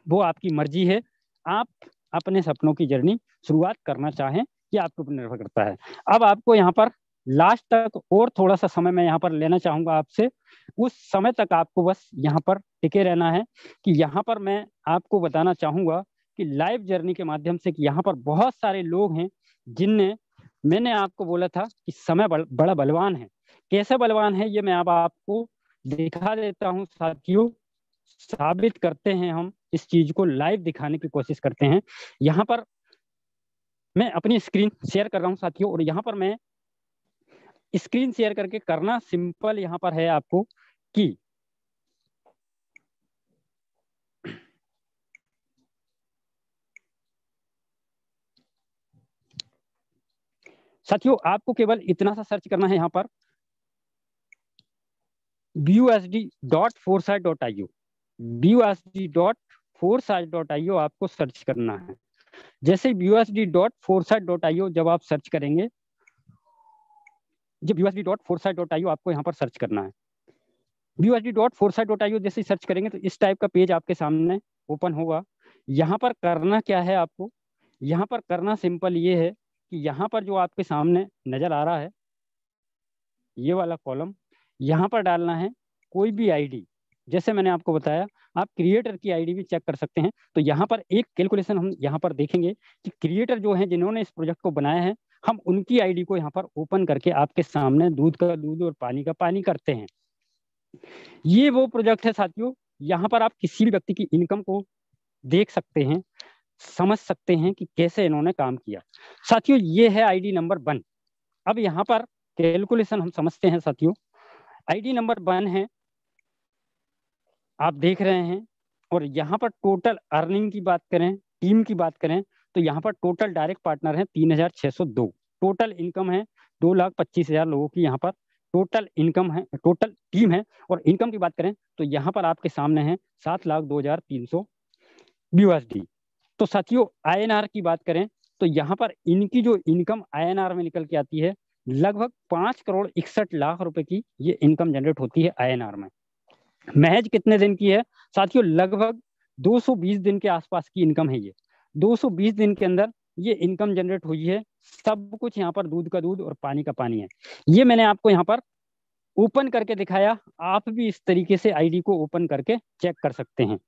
वो आपकी मर्जी है। आप अपने सपनों की जर्नी शुरुआत करना चाहें ये आपके ऊपर निर्भर करता है। अब आपको यहाँ पर लास्ट तक और थोड़ा सा समय मैं यहाँ पर लेना चाहूंगा आपसे, उस समय तक आपको बस यहाँ पर टिके रहना है, कि यहाँ पर मैं आपको बताना चाहूंगा कि लाइव जर्नी के माध्यम से कि यहाँ पर बहुत सारे लोग हैं जिनने, मैंने आपको बोला था कि समय बड़ा बलवान है, कैसे बलवान है ये मैं अब आपको दिखा देता हूँ साथियों। साबित करते हैं हम इस चीज को, लाइव दिखाने की कोशिश करते हैं। यहाँ पर मैं अपनी स्क्रीन शेयर कर रहा हूँ साथियों, और यहाँ पर मैं स्क्रीन शेयर करके करना सिंपल यहाँ पर है आपको कि साथियों आपको केवल इतना सा सर्च करना है यहाँ पर BUSD.foresight.io, BUSD.foresight.io आपको सर्च करना है। जैसे BUSD.foresight.io जब आप सर्च करेंगे, जब BUSD.foresight.io आपको यहाँ पर सर्च करना है, BUSD.foresight.io जैसे सर्च करेंगे तो इस टाइप का पेज आपके सामने ओपन होगा। यहाँ पर करना क्या है आपको, यहाँ पर करना सिंपल ये है कि यहाँ पर जो आपके सामने नजर आ रहा है ये वाला कॉलम, यहाँ पर डालना है कोई भी आईडी। जैसे मैंने आपको बताया आप क्रिएटर की आईडी भी चेक कर सकते हैं। तो यहाँ पर एक कैलकुलेशन हम यहाँ पर देखेंगे कि क्रिएटर जो है जिन्होंने इस प्रोजेक्ट को बनाया है, हम उनकी आईडी को यहाँ पर ओपन करके आपके सामने दूध का दूध और पानी का पानी करते हैं। ये वो प्रोजेक्ट है साथियों, यहाँ पर आप किसी भी व्यक्ति की इनकम को देख सकते हैं, समझ सकते हैं कि कैसे इन्होंने काम किया। साथियों ये है आईडी नंबर 1। अब यहाँ पर कैलकुलेशन हम समझते हैं साथियों। आईडी नंबर 1 है, आप देख रहे हैं, और यहाँ पर टोटल अर्निंग की बात करें, टीम की बात करें, तो यहाँ पर टोटल डायरेक्ट पार्टनर है 3602, टोटल इनकम है 2,25,000 लोगों की यहाँ पर टोटल इनकम है, टोटल टीम है। और इनकम की बात करें तो यहाँ पर आपके सामने है 7,02,300 BUSD। तो साथियों INR की बात करें तो यहाँ पर इनकी जो इनकम INR में निकल के आती है लगभग 5,61,00,000 रुपए की ये इनकम जनरेट होती है INR में। महज कितने दिन की है साथियों? लगभग 220 दिन के आसपास की इनकम है ये। 220 दिन के अंदर ये इनकम जनरेट हुई है। सब कुछ यहाँ पर दूध का दूध और पानी का पानी है। ये मैंने आपको यहाँ पर ओपन करके दिखाया। आप भी इस तरीके से आईडी को ओपन करके चेक कर सकते हैं।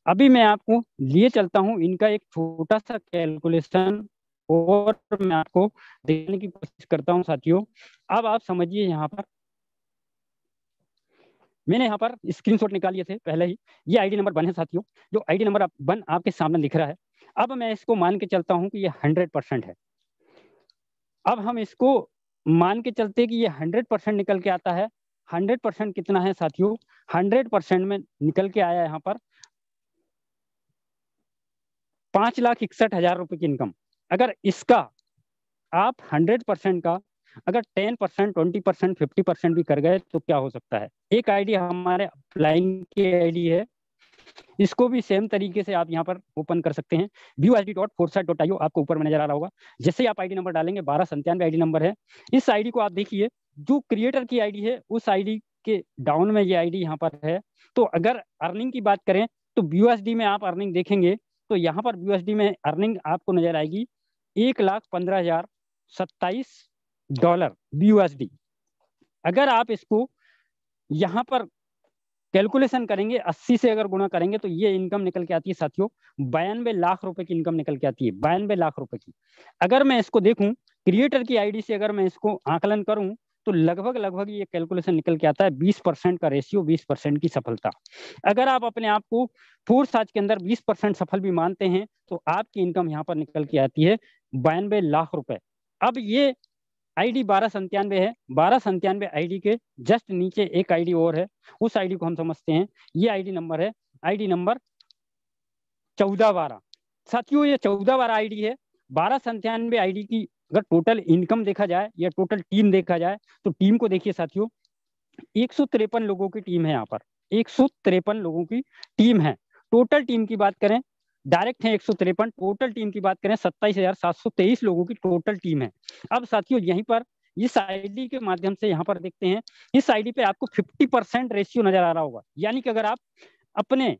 अभी मैं आपको लिए चलता हूं इनका एक छोटा सा कैलकुलेशन और मैं आपको देखने की कोशिश करता हूं साथियों। अब आप समझिए, यहाँ पर मैंने यहाँ पर स्क्रीनशॉट निकाल लिए थे पहले ही। ये आईडी नंबर 1 है साथियों, जो आईडी नंबर 1 आपके सामने लिख रहा है। अब मैं इसको मान के चलता हूं कि ये 100% है। अब हम इसको मान के चलते कि ये 100% निकल के आता है। 100% कितना है साथियों? 100% में निकल के आया यहाँ पर 5,61,000 रुपए की इनकम। अगर इसका आप 100% का अगर 10%, 20%, 50% भी कर गए तो क्या हो सकता है? एक आईडी हमारे अपलाइन की आईडी है, इसको भी सेम तरीके से आप यहाँ पर ओपन कर सकते हैं। viewid.foresight.io आपको ऊपर में नजर आ रहा होगा। जैसे ही आप आईडी नंबर डालेंगे, 1297 आईडी नंबर है। इस आईडी को आप देखिए, जो क्रिएटर की आईडी है उस आईडी के डाउन में ये आईडी यहाँ पर है। तो अगर अर्निंग की बात करें तो BUSD में आप अर्निंग देखेंगे तो यहाँ पर BUSD में अर्निंग आपको नजर आएगी $1,15,027 BUSD। अगर आप इसको यहाँ पर कैलकुलेशन करेंगे, 80 से अगर गुणा करेंगे तो ये इनकम निकल के आती है साथियों 92 लाख रुपए की इनकम निकल के आती है। 92 लाख रुपए की। अगर मैं इसको देखूं क्रिएटर की आईडी से, अगर मैं इसको आकलन करूं तो लगभग लगभग ये कैलकुलेशन निकल के आता है 20% का रेशियो, 20% की सफलता। अगर आप अपने आप को फोर्स आज के अंदर 20% सफल भी मानते हैं तो आपकी इनकम यहाँ पर निकल के आती है 92 लाख रुपए। अब ये आईडी 1297 है। 1297 आईडी के जस्ट नीचे एक आईडी और है, उस आईडी को हम समझते हैं। ये आईडी नंबर है, आईडी नंबर 1412। साथियों ये 1412 आईडी है। 1297 आईडी की अगर टोटल इनकम देखा जाए या टोटल टीम देखा जाए तो टीम को देखिए साथियों, 153 लोगों की टीम है यहाँ पर। 153 लोगों की टीम है। टोटल टीम की बात करें, डायरेक्ट है 153। टोटल टीम की बात करें 27,723 लोगों की टोटल टीम है। अब साथियों यहीं पर इस आईडी के माध्यम से यहाँ पर देखते हैं, इस आईडी पे आपको 50% रेशियो नजर आ रहा होगा। यानी कि अगर आप अपने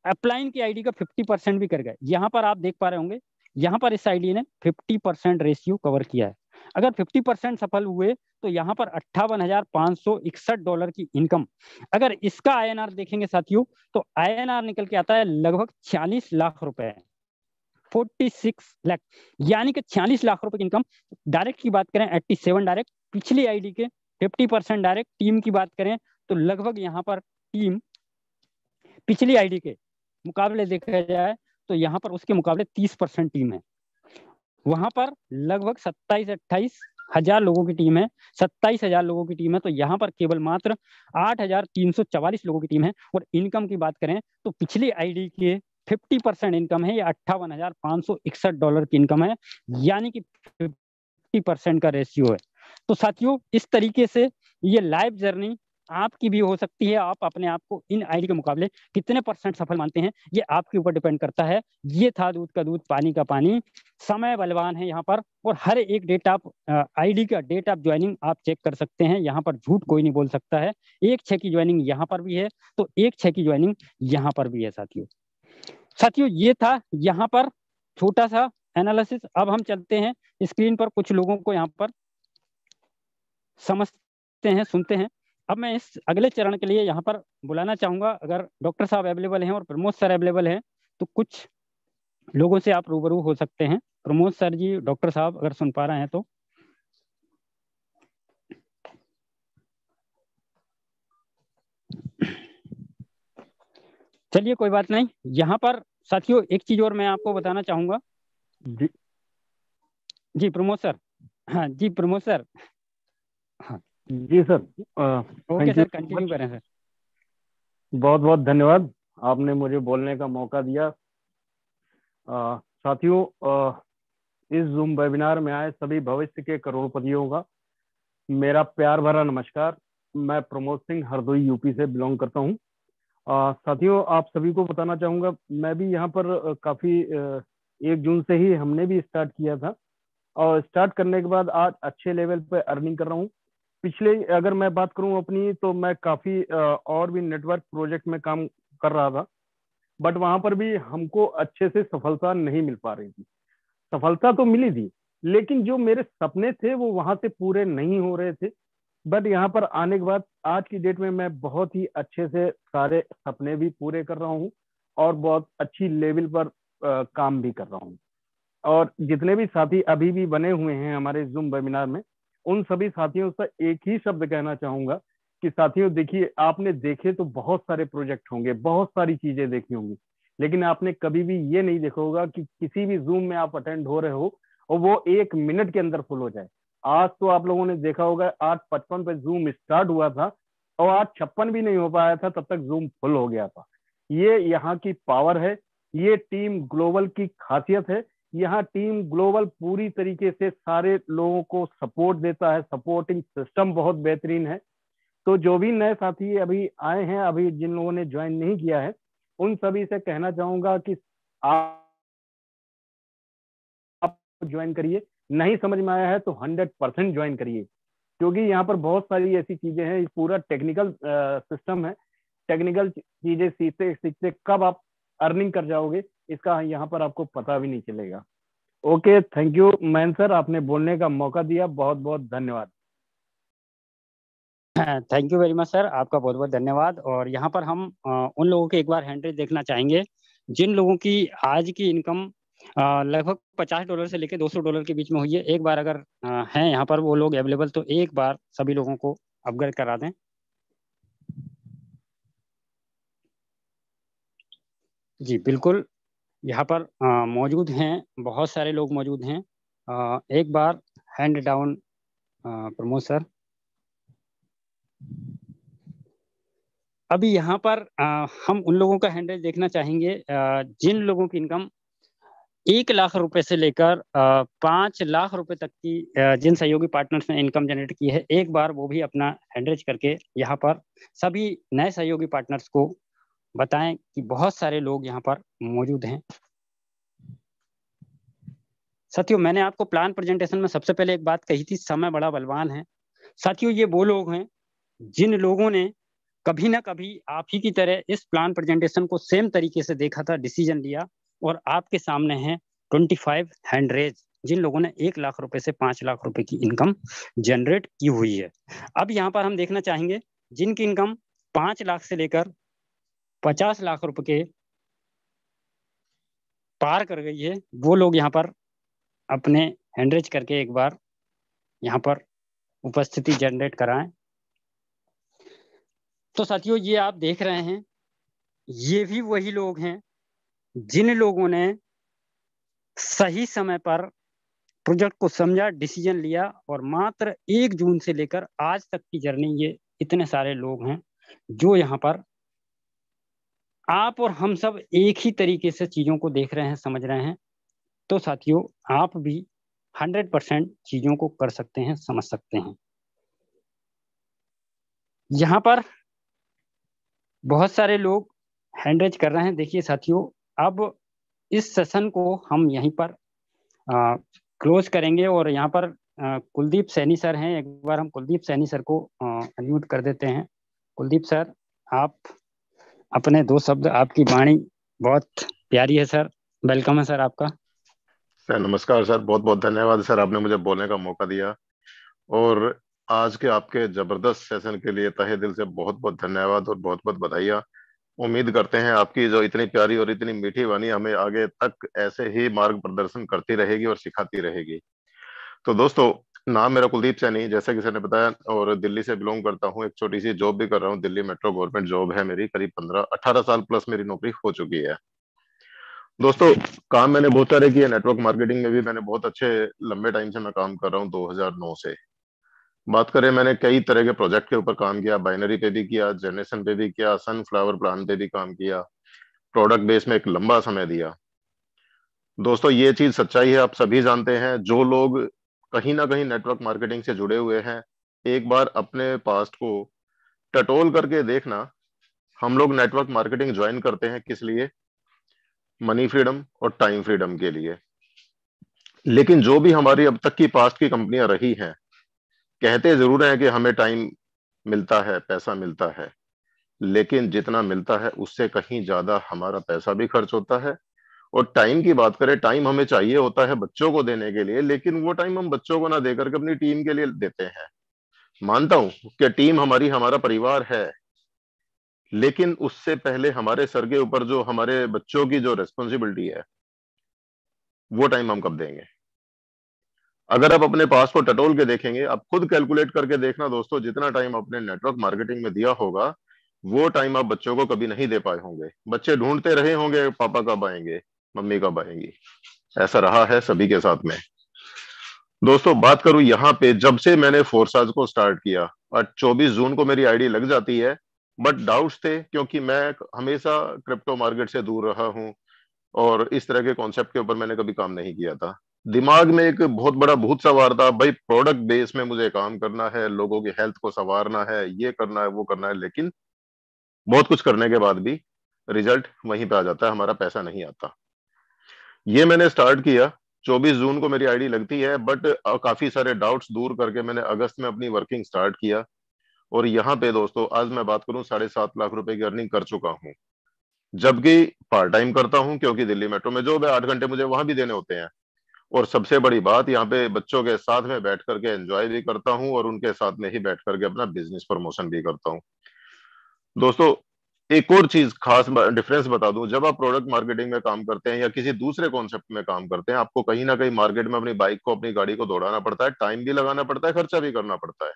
अपलाइन की आईडी का 50% भी कर गए, यहाँ पर आप देख पा रहे होंगे, यहाँ पर इस आईडी ने 50% रेशियो कवर किया है। अगर 50% सफल हुए तो यहाँ पर $58,561 की इनकम। अगर इसका INR देखेंगे साथियों तो INR निकल के आता है लगभग 46 लाख रुपए, 46 लाख, यानी कि 46 लाख रुपए की इनकम। डायरेक्ट की बात करें 87 डायरेक्ट, पिछली आईडी के 50% डायरेक्ट। टीम की बात करें तो लगभग यहाँ पर टीम पिछली आईडी के मुकाबले देखा जाए तो यहाँ पर उसके मुकाबले 30% टीम है। वहां पर लगभग 27-28 हजार लोगों की टीम है, 27,000 लोगों की टीम है। तो यहाँ पर केवल मात्र 8,344 लोगों की टीम है। और इनकम की बात करें तो पिछली आईडी के 50% इनकम है, ये $58,561 की इनकम है, यानी कि 50% का रेशियो है। तो साथियों इस तरीके से ये लाइव जर्नी आपकी भी हो सकती है। आप अपने आप को इन आईडी के मुकाबले कितने % सफल मानते हैं, ये आपके ऊपर डिपेंड करता है। ये था दूध का दूध पानी का पानी। समय बलवान है यहाँ पर, और हर एक डेट ऑफ आईडी का डेट ऑफ ज्वाइनिंग आप चेक कर सकते हैं। यहाँ पर झूठ कोई नहीं बोल सकता है। 1/6 की ज्वाइनिंग यहाँ पर भी है तो 1/6 की ज्वाइनिंग यहाँ पर भी है साथियों। साथियों ये था यहाँ पर छोटा सा एनालिसिस। अब हम चलते हैं स्क्रीन पर, कुछ लोगों को यहाँ पर समझते हैं, सुनते हैं। अब मैं इस अगले चरण के लिए यहाँ पर बुलाना चाहूंगा, अगर डॉक्टर साहब अवेलेबल हैं और प्रमोद सर अवेलेबल हैं तो कुछ लोगों से आप रूबरू हो सकते हैं। प्रमोद सर जी, डॉक्टर साहब अगर सुन पा रहे हैं तो। चलिए कोई बात नहीं। यहाँ पर साथियों एक चीज और मैं आपको बताना चाहूंगा। जी जी प्रमोद सर। हाँ जी प्रमोद सर। हाँ जी sir, okay thank you. Sir, continue करें सर। बहुत बहुत धन्यवाद, आपने मुझे बोलने का मौका दिया। साथियों, इस जूम वेबिनार में आए सभी भविष्य के करोड़पतियों का मेरा प्यार भरा नमस्कार। मैं प्रमोद सिंह हरदोई यूपी से बिलोंग करता हूँ। साथियों, आप सभी को बताना चाहूँगा, मैं भी यहाँ पर काफ़ी 1 जून से ही हमने भी स्टार्ट किया था। और स्टार्ट करने के बाद आज अच्छे लेवल पे अर्निंग कर रहा हूँ। पिछले अगर मैं बात करूँ अपनी, तो मैं काफी और भी नेटवर्क प्रोजेक्ट में काम कर रहा था, बट वहां पर भी हमको अच्छे से सफलता नहीं मिल पा रही थी। सफलता तो मिली थी, लेकिन जो मेरे सपने थे वो वहां से पूरे नहीं हो रहे थे। बट यहाँ पर आने के बाद आज की डेट में मैं बहुत ही अच्छे से सारे सपने भी पूरे कर रहा हूँ और बहुत अच्छी लेवल पर काम भी कर रहा हूँ। और जितने भी साथी अभी भी बने हुए हैं हमारे जूम वेबिनार में, उन सभी साथियों से एक ही शब्द कहना चाहूंगा कि साथियों देखिए, आपने देखे तो बहुत सारे प्रोजेक्ट होंगे, बहुत सारी चीजें देखी होंगी, लेकिन आपने कभी भी ये नहीं देखा होगा कि किसी भी जूम में आप अटेंड हो रहे हो और वो 1 मिनट के अंदर फुल हो जाए। आज तो आप लोगों ने देखा होगा 8:55 पे जूम स्टार्ट हुआ था और 8:56 भी नहीं हो पाया था, तब तक जूम फुल हो गया था। ये यहाँ की पावर है, ये टीम ग्लोबल की खासियत है। यहाँ टीम ग्लोबल पूरी तरीके से सारे लोगों को सपोर्ट देता है, सपोर्टिंग सिस्टम बहुत बेहतरीन है। तो जो भी नए साथी अभी आए हैं, अभी जिन लोगों ने ज्वाइन नहीं किया है, उन सभी से कहना चाहूंगा कि आप ज्वाइन करिए। नहीं समझ में आया है तो 100% ज्वाइन करिए, क्योंकि यहाँ पर बहुत सारी ऐसी चीजें हैं, पूरा टेक्निकल सिस्टम है। टेक्निकल चीजें सीखते सीखते कब आप अर्निंग कर जाओगे, इसका यहाँ पर आपको पता भी नहीं चलेगा। Okay, thank you man sir, आपने बोलने का मौका दिया, बहुत बहुत धन्यवाद। Thank you very much sir, आपका बहुत बहुत धन्यवाद। और यहाँ पर हम उन लोगों के एक बार हैंड रेज देखना चाहेंगे जिन लोगों की आज की इनकम लगभग $50 से लेकर $200 के बीच में हुई है। एक बार अगर हैं यहाँ पर वो लोग अवेलेबल, तो एक बार सभी लोगों को अपग्रेड करा दें। जी बिल्कुल, यहाँ पर मौजूद हैं, बहुत सारे लोग मौजूद हैं। एक बार हैंड डाउन प्रमोद सर। अभी यहाँ पर हम उन लोगों का हैंडल देखना चाहेंगे जिन लोगों की इनकम 1 लाख रुपए से लेकर 5 लाख रुपए तक की जिन सहयोगी पार्टनर्स ने इनकम जनरेट की है, एक बार वो भी अपना हैंडरेज करके यहाँ पर सभी नए सहयोगी पार्टनर्स को बताएं कि बहुत सारे लोग यहाँ पर मौजूद हैं। साथियों, मैंने आपको प्लान प्रेजेंटेशन में सबसे पहले एक बात कही थी, समय बड़ा बलवान है। साथियों, ये वो लोग हैं जिन लोगों ने कभी ना कभी आप ही की तरह इस प्लान प्रेजेंटेशन को सेम तरीके से देखा था, डिसीजन लिया, और आपके सामने है 25 हैंड रेज, जिन लोगों ने 1 लाख रुपए से 5 लाख रुपए की इनकम जनरेट की हुई है। अब यहाँ पर हम देखना चाहेंगे जिनकी इनकम 5 लाख से लेकर 50 लाख रुपए के पार कर गई है, वो लोग यहाँ पर अपने हैंडरेज करके एक बार यहाँ पर उपस्थिति जनरेट कराएं। तो साथियों, ये आप देख रहे हैं, ये भी वही लोग हैं जिन लोगों ने सही समय पर प्रोजेक्ट को समझा, डिसीजन लिया, और मात्र 1 जून से लेकर आज तक की जर्नी, ये इतने सारे लोग हैं जो यहाँ पर आप और हम सब एक ही तरीके से चीजों को देख रहे हैं, समझ रहे हैं। तो साथियों, आप भी 100% चीजों को कर सकते हैं, समझ सकते हैं। यहाँ पर बहुत सारे लोग हैंड रेज कर रहे हैं। देखिए साथियों, अब इस सेशन को हम यहीं पर क्लोज करेंगे, और यहाँ पर कुलदीप सैनी सर हैं। एक बार हम कुलदीप सैनी सर को अनम्यूट कर देते हैं। कुलदीप सर, आप अपने 2 शब्द, आपकी वाणी बहुत प्यारी है सर, वेलकम है सर आपका। सर नमस्कार सर, बहुत बहुत धन्यवाद सर, आपने मुझे बोलने का मौका दिया। और आज के आपके जबरदस्त सेशन के लिए तहे दिल से बहुत बहुत धन्यवाद और बहुत बहुत बधाइयाँ। उम्मीद करते हैं आपकी जो इतनी प्यारी और इतनी मीठी वाणी हमें आगे तक ऐसे ही मार्ग प्रदर्शन करती रहेगी और सिखाती रहेगी। तो दोस्तों, नाम मेरा कुलदीप सैनी, जैसा कि सर ने बताया, और दिल्ली से बिलोंग करता हूँ। एक छोटी सी जॉब भी कर रहा हूँ, दिल्ली मेट्रो गवर्नमेंट जॉब है मेरी, करीब 15-18 साल प्लस मेरी नौकरी हो चुकी है। दोस्तों, काम मैंने बहुत सारे किए, नेटवर्क मार्केटिंग में भी मैंने बहुत अच्छे लंबे टाइम से मैं काम कर रहा हूँ, 2009 से। बात करें, मैंने कई तरह के प्रोजेक्ट के ऊपर काम किया, बाइनरी पे भी किया, जनरेशन पे भी किया, सनफ्लावर प्लान पे भी काम किया, प्रोडक्ट बेस में एक लंबा समय दिया। दोस्तों, ये चीज सच्चाई है, आप सभी जानते हैं, जो लोग कहीं ना कहीं नेटवर्क मार्केटिंग से जुड़े हुए हैं, एक बार अपने पास्ट को टटोल करके देखना। हम लोग नेटवर्क मार्केटिंग ज्वाइन करते हैं किस लिए? मनी फ्रीडम और टाइम फ्रीडम के लिए। लेकिन जो भी हमारी अब तक की पास्ट की कंपनियां रही हैं, कहते जरूर हैं कि हमें टाइम मिलता है, पैसा मिलता है, लेकिन जितना मिलता है उससे कहीं ज्यादा हमारा पैसा भी खर्च होता है। और टाइम की बात करें, टाइम हमें चाहिए होता है बच्चों को देने के लिए, लेकिन वो टाइम हम बच्चों को ना देकर के अपनी टीम के लिए देते हैं। मानता हूं कि टीम हमारी, हमारा परिवार है, लेकिन उससे पहले हमारे सर के ऊपर जो हमारे बच्चों की जो रिस्पॉन्सिबिलिटी है, वो टाइम हम कब देंगे? अगर आप अपने पास को टटोल के देखेंगे, आप खुद कैलकुलेट करके देखना दोस्तों, जितना टाइम आपने नेटवर्क मार्केटिंग में दिया होगा, वो टाइम आप बच्चों को कभी नहीं दे पाए होंगे। बच्चे ढूंढते रहे होंगे पापा कब आएंगे, मम्मी कब आएंगी। ऐसा रहा है सभी के साथ में। दोस्तों बात करूं यहाँ पे, जब से मैंने फोर्साज को स्टार्ट किया और 24 जून को मेरी आईडी लग जाती है, बट डाउट्स थे क्योंकि मैं हमेशा क्रिप्टो मार्केट से दूर रहा हूं और इस तरह के कॉन्सेप्ट के ऊपर मैंने कभी काम नहीं किया था। दिमाग में एक बहुत बड़ा भूत सवार था, भाई प्रोडक्ट बेस में मुझे काम करना है, लोगों की हेल्थ को संवारना है, ये करना है, वो करना है। लेकिन बहुत कुछ करने के बाद भी रिजल्ट वहीं पे आ जाता है, हमारा पैसा नहीं आता। ये मैंने स्टार्ट किया, 24 जून को मेरी आईडी लगती है, बट काफी सारे डाउट्स दूर करके मैंने अगस्त में अपनी वर्किंग स्टार्ट किया। और यहाँ पे दोस्तों आज मैं बात करूं, 7.5 लाख रुपए की अर्निंग कर चुका हूँ, जबकि पार्ट टाइम करता हूं क्योंकि दिल्ली मेट्रो में जॉब है, 8 घंटे मुझे वहां भी देने होते हैं। और सबसे बड़ी बात, यहाँ पे बच्चों के साथ में बैठ करके एंजॉय भी करता हूँ और उनके साथ में ही बैठ करके अपना बिजनेस प्रमोशन भी करता हूँ। दोस्तों एक और चीज खास डिफरेंस बता दूं, जब आप प्रोडक्ट मार्केटिंग में काम करते हैं या किसी दूसरे कॉन्सेप्ट में काम करते हैं, आपको कहीं ना कहीं मार्केट में अपनी बाइक को, अपनी गाड़ी को दौड़ाना पड़ता है, टाइम भी लगाना पड़ता है, खर्चा भी करना पड़ता है।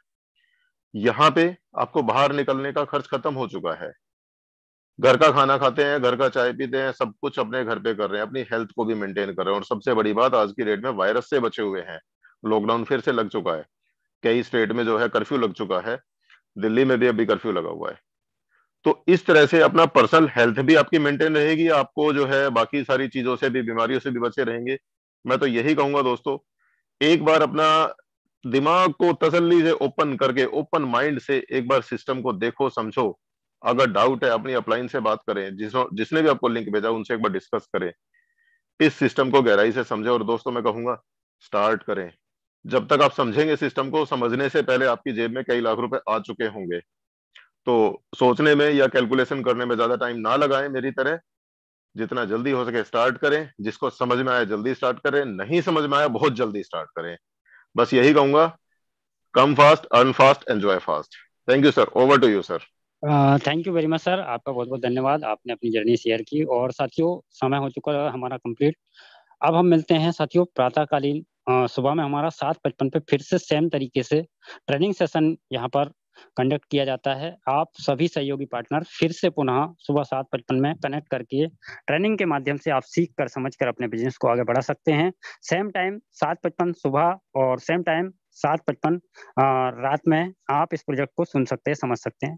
यहाँ पे आपको बाहर निकलने का खर्च खत्म हो चुका है। घर का खाना खाते हैं, घर का चाय पीते हैं, सब कुछ अपने घर पे कर रहे हैं, अपनी हेल्थ को भी मेंटेन कर रहे हैं। और सबसे बड़ी बात, आज की डेट में वायरस से बचे हुए हैं। लॉकडाउन फिर से लग चुका है, कई स्टेट में जो है कर्फ्यू लग चुका है, दिल्ली में भी अभी कर्फ्यू लगा हुआ है। तो इस तरह से अपना पर्सनल हेल्थ भी आपकी मेंटेन रहेगी, आपको जो है बाकी सारी चीजों से भी, बीमारियों से भी बचे रहेंगे। मैं तो यही कहूंगा दोस्तों, एक बार अपना दिमाग को तसल्ली से ओपन करके, ओपन माइंड से एक बार सिस्टम को देखो, समझो। अगर डाउट है, अपनी अपलाइन से बात करें, जिसने भी आपको लिंक भेजा उनसे एक बार डिस्कस करें, इस सिस्टम को गहराई से समझे। और दोस्तों मैं कहूंगा स्टार्ट करें। जब तक आप समझेंगे सिस्टम को, समझने से पहले आपकी जेब में कई लाख रुपए आ चुके होंगे। तो सोचने में या कैलकुलेशन करने में ज्यादा टाइम ना लगाएं मेरी तरह, जितना जल्दी हो सके स्टार्ट करें। जिसको समझ में आया जल्दी स्टार्ट करें, नहीं समझ में आया बहुत जल्दी स्टार्ट करें। बस यही कहूंगा, come fast, earn fast, enjoy fast. Thank you sir, over to you sir. Thank you very much sir, आपका बहुत बहुत धन्यवाद, आपने अपनी जर्नी शेयर की। और साथियों समय हो चुका है हमारा कंप्लीट। अब हम मिलते हैं साथियों प्रातःकालीन सुबह में, हमारा 7:55 पे फिर से सेम तरीके से ट्रेनिंग सेशन यहाँ पर कंडक्ट किया जाता है। आप सभी सहयोगी पार्टनर फिर से पुनः सुबह 7:55 में कनेक्ट करके ट्रेनिंग के माध्यम से आप सीख कर समझ कर अपने बिजनेस को आगे बढ़ा सकते हैं। सेम टाइम 7:55 सुबह और सेम टाइम 7:55 रात में आप इस प्रोजेक्ट को सुन सकते हैं, समझ सकते हैं।